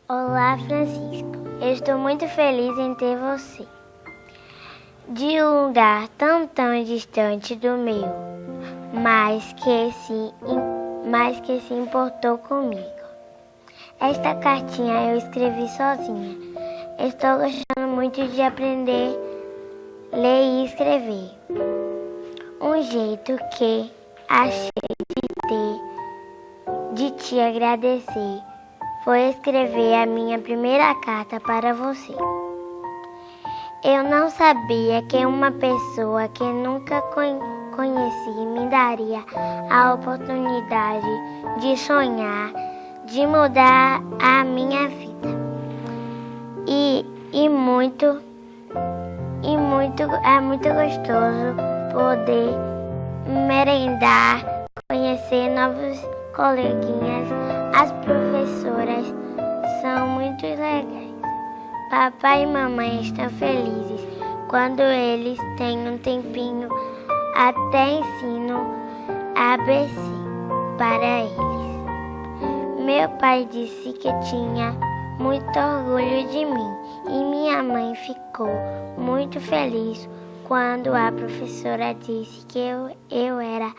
Olá, Francisco. Eu estou muito feliz em ter você. De um lugar tão distante do meu, mas que se importou comigo. Esta cartinha eu escrevi sozinha. Estou gostando muito de aprender a ler e escrever. Um jeito que achei de te agradecer foi escrever a minha primeira carta para você. Eu não sabia que uma pessoa que nunca conheci me daria a oportunidade de sonhar, de mudar a minha vida. É muito gostoso poder merendar, conhecer novos coleguinhas. As professoras são muito legais. Papai e mamãe estão felizes quando eles têm um tempinho, até ensino ABC para eles. Meu pai disse que tinha muito orgulho de mim e minha mãe ficou muito feliz quando a professora disse que eu era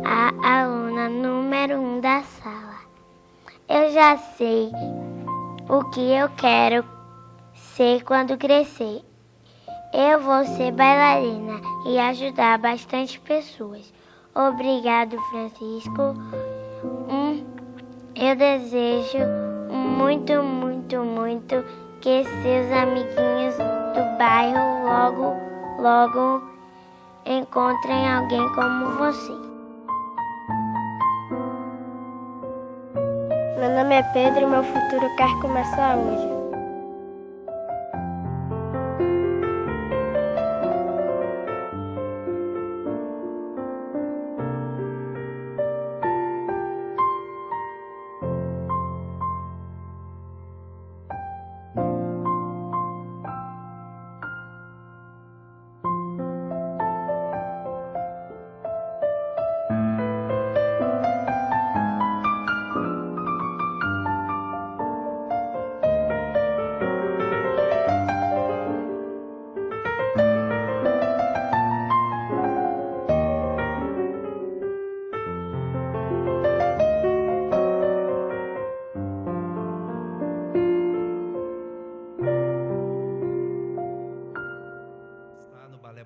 a aluna número 1 da sala. Eu já sei o que eu quero ser quando crescer. Eu vou ser bailarina e ajudar bastante pessoas. Obrigado, Francisco. Eu desejo muito, muito, muito que seus amiguinhos do bairro logo encontrem alguém como você. Meu nome é Pedro e meu futuro quer começar hoje.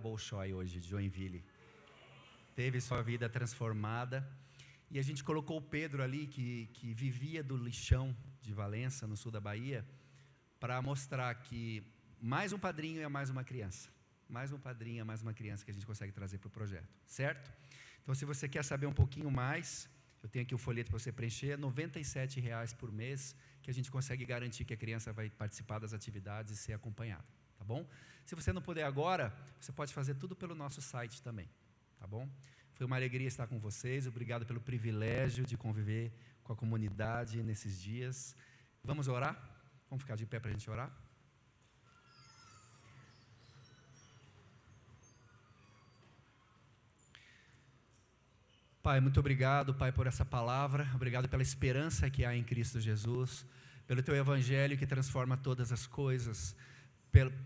Bolshoi hoje, de Joinville. Teve sua vida transformada. E a gente colocou o Pedro ali, que vivia do lixão de Valença, no sul da Bahia, para mostrar que mais um padrinho é mais uma criança. Mais um padrinho é mais uma criança que a gente consegue trazer para o projeto, certo? Então, se você quer saber um pouquinho mais, eu tenho aqui o folheto para você preencher, R$ 97,00 por mês, que a gente consegue garantir que a criança vai participar das atividades e ser acompanhada, tá bom? Se você não puder agora, você pode fazer tudo pelo nosso site também, tá bom? Foi uma alegria estar com vocês, obrigado pelo privilégio de conviver com a comunidade nesses dias. Vamos orar? Vamos ficar de pé para a gente orar? Pai, muito obrigado, Pai, por essa palavra, obrigado pela esperança que há em Cristo Jesus, pelo Teu Evangelho que transforma todas as coisas,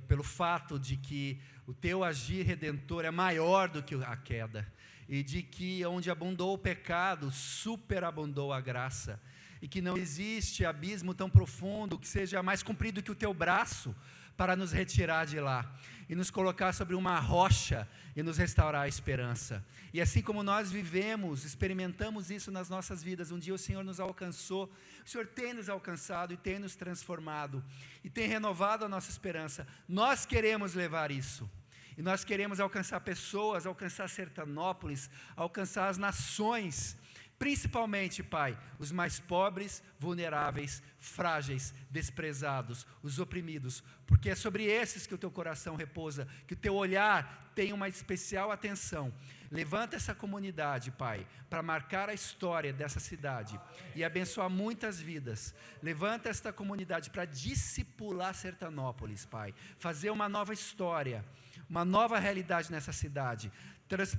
pelo fato de que o Teu agir redentor é maior do que a queda, e de que onde abundou o pecado, superabundou a graça, e que não existe abismo tão profundo que seja mais comprido que o Teu braço para nos retirar de lá, e nos colocar sobre uma rocha, e nos restaurar a esperança. E assim como nós vivemos, experimentamos isso nas nossas vidas, um dia o Senhor nos alcançou, o Senhor tem nos alcançado e tem nos transformado, e tem renovado a nossa esperança. Nós queremos levar isso, e nós queremos alcançar pessoas, alcançar Sertanópolis, alcançar as nações, principalmente, Pai, os mais pobres, vulneráveis, frágeis, desprezados, os oprimidos, porque é sobre esses que o Teu coração repousa, que o Teu olhar tem uma especial atenção. Levanta essa comunidade, Pai, para marcar a história dessa cidade e abençoar muitas vidas. Levanta esta comunidade para discipular Sertanópolis, Pai, fazer uma nova história, uma nova realidade nessa cidade,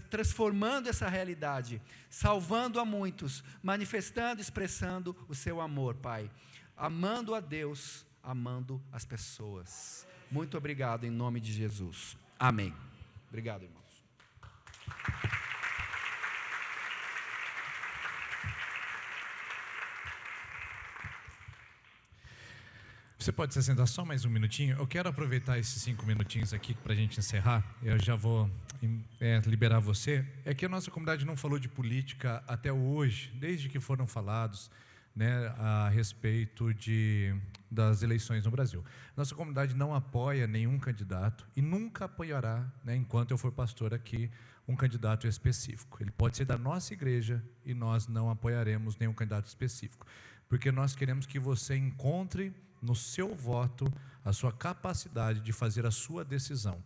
transformando essa realidade, salvando a muitos, manifestando, expressando o Seu amor, Pai, amando a Deus, amando as pessoas. Muito obrigado em nome de Jesus. Amém. Obrigado, irmãos. Você pode se sentar só mais um minutinho? Eu quero aproveitar esses 5 minutinhos aqui para a gente encerrar. Eu já vou liberar você. É que a nossa comunidade não falou de política até hoje, desde que foram falados, né, a respeito das eleições no Brasil. Nossa comunidade não apoia nenhum candidato e nunca apoiará, né, enquanto eu for pastor aqui, um candidato específico. Ele pode ser da nossa igreja e nós não apoiaremos nenhum candidato específico, porque nós queremos que você encontre no seu voto a sua capacidade de fazer a sua decisão.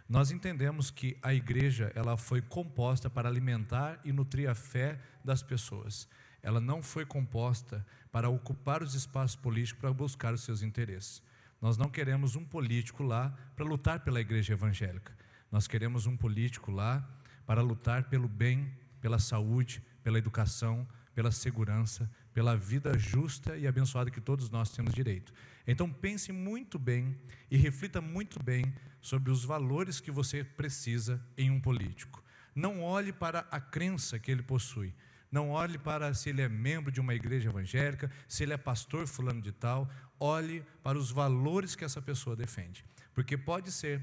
Nós entendemos que a igreja ela foi composta para alimentar e nutrir a fé das pessoas. Ela não foi composta para ocupar os espaços políticos para buscar os seus interesses. Nós não queremos um político lá para lutar pela igreja evangélica. Nós queremos um político lá para lutar pelo bem, pela saúde, pela educação, pela segurança, pela vida justa e abençoada que todos nós temos direito. Então pense muito bem e reflita muito bem sobre os valores que você precisa em um político. Não olhe para a crença que ele possui. Não olhe para se ele é membro de uma igreja evangélica, se ele é pastor fulano de tal. Olhe para os valores que essa pessoa defende. Porque pode ser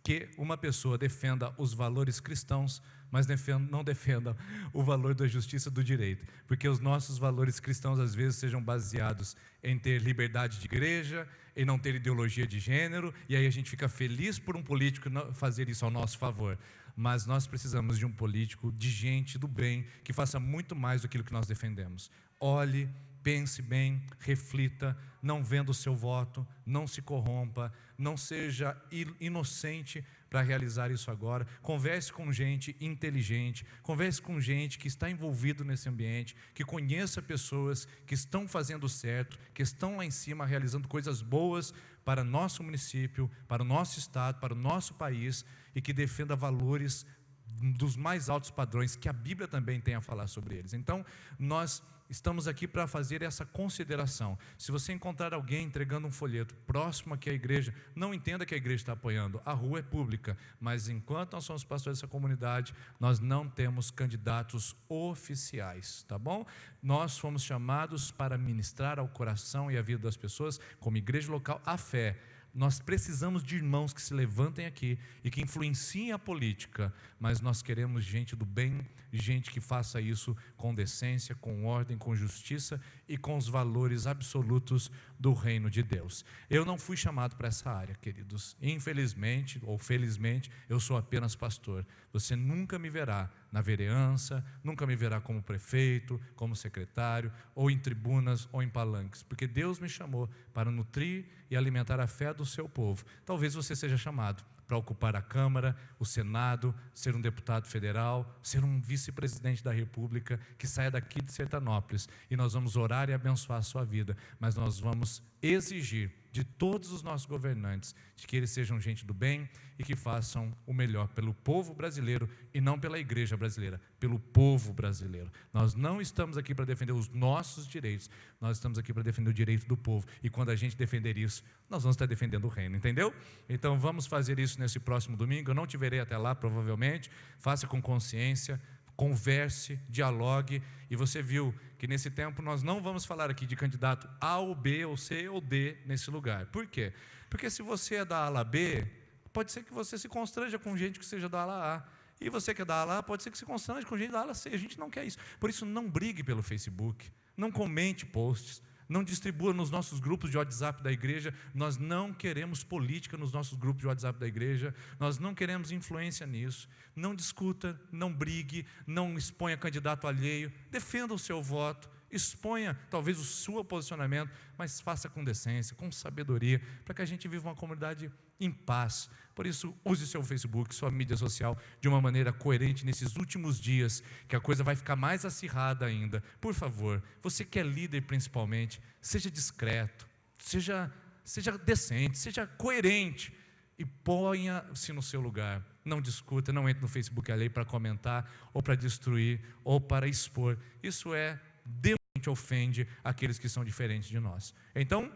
que uma pessoa defenda os valores cristãos, mas não defenda o valor da justiça e do direito. Porque os nossos valores cristãos às vezes sejam baseados em ter liberdade de igreja, em não ter ideologia de gênero, e aí a gente fica feliz por um político fazer isso ao nosso favor. Mas nós precisamos de um político, de gente do bem, que faça muito mais do que nós defendemos. Olhe, pense bem, reflita, não venda o seu voto, não se corrompa, não seja inocente para realizar isso agora. Converse com gente inteligente, converse com gente que está envolvido nesse ambiente, que conheça pessoas que estão fazendo certo, que estão lá em cima realizando coisas boas para nosso município, para o nosso estado, para o nosso país, e que defenda valores dos mais altos padrões que a Bíblia também tem a falar sobre eles. Então, nós estamos aqui para fazer essa consideração. Se você encontrar alguém entregando um folheto próximo aqui à igreja, não entenda que a igreja está apoiando, a rua é pública, mas enquanto nós somos pastores dessa comunidade, nós não temos candidatos oficiais, tá bom? Nós fomos chamados para ministrar ao coração e à vida das pessoas, como igreja local, a fé. Nós precisamos de irmãos que se levantem aqui e que influenciem a política, mas nós queremos gente do bem, gente que faça isso com decência, com ordem, com justiça e com os valores absolutos do reino de Deus. Eu não fui chamado para essa área, queridos. Infelizmente ou felizmente, eu sou apenas pastor. Você nunca me verá na vereança, nunca me verá como prefeito, como secretário, ou em tribunas ou em palanques, porque Deus me chamou para nutrir e alimentar a fé do seu povo. Talvez você seja chamado para ocupar a Câmara, o Senado, ser um deputado federal, ser um vice-presidente da República, que saia daqui de Sertanópolis, e nós vamos orar e abençoar a sua vida, mas nós vamos exigir de todos os nossos governantes, de que eles sejam gente do bem e que façam o melhor pelo povo brasileiro e não pela igreja brasileira, pelo povo brasileiro. Nós não estamos aqui para defender os nossos direitos, nós estamos aqui para defender o direito do povo, e quando a gente defender isso, nós vamos estar defendendo o reino, entendeu? Então vamos fazer isso nesse próximo domingo. Eu não te verei até lá, provavelmente. Faça com consciência, converse, dialogue, e você viu que nesse tempo nós não vamos falar aqui de candidato A ou B ou C ou D nesse lugar. Por quê? Porque se você é da ala B, pode ser que você se constranja com gente que seja da ala A, e você que é da ala A, pode ser que se constrange com gente da ala C. A gente não quer isso. Por isso, não brigue pelo Facebook, não comente posts, não distribua nos nossos grupos de WhatsApp da igreja. Nós não queremos política nos nossos grupos de WhatsApp da igreja, nós não queremos influência nisso. Não discuta, não brigue, não exponha candidato alheio, defenda o seu voto, exponha talvez o seu posicionamento, mas faça com decência, com sabedoria, para que a gente viva uma comunidade em paz. Por isso, use seu Facebook, sua mídia social, de uma maneira coerente nesses últimos dias, que a coisa vai ficar mais acirrada ainda. Por favor, você que é líder principalmente, seja discreto, seja decente, seja coerente, e ponha-se no seu lugar. Não discuta, não entre no Facebook alheio para comentar, ou para destruir, ou para expor. Isso Deus ofende aqueles que são diferentes de nós. Então,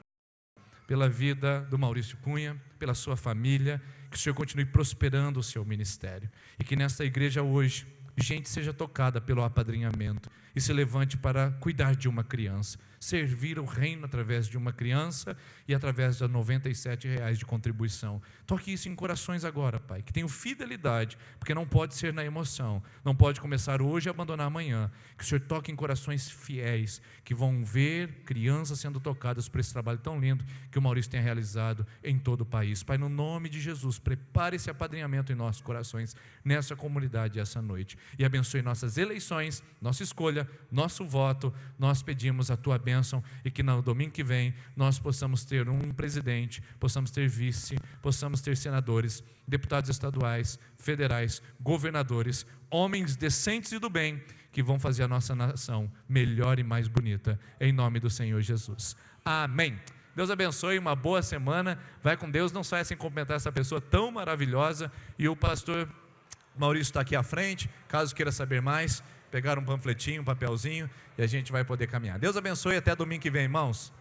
pela vida do Maurício Cunha, pela sua família, que o Senhor continue prosperando o seu ministério, e que nesta igreja hoje, gente seja tocada pelo apadrinhamento, e se levante para cuidar de uma criança, servir o reino através de uma criança, e através de R$ 97 de contribuição. Toque isso em corações agora, Pai, que tenham fidelidade, porque não pode ser na emoção, não pode começar hoje e abandonar amanhã. Que o Senhor toque em corações fiéis, que vão ver crianças sendo tocadas por esse trabalho tão lindo que o Maurício tem realizado em todo o país. Pai, no nome de Jesus, prepare esse apadrinhamento em nossos corações, nessa comunidade essa noite, e abençoe nossas eleições, nossa escolha, nosso voto. Nós pedimos a Tua bênção, e que no domingo que vem nós possamos ter um presidente, possamos ter vice, possamos ter senadores, deputados estaduais, federais, governadores, homens decentes e do bem, que vão fazer a nossa nação melhor e mais bonita, em nome do Senhor Jesus. Amém. Deus abençoe, uma boa semana, vai com Deus. Não saia sem cumprimentar essa pessoa tão maravilhosa, e o pastor Maurício está aqui à frente, caso queira saber mais, pegar um panfletinho, um papelzinho, e a gente vai poder caminhar. Deus abençoe, até domingo que vem, irmãos.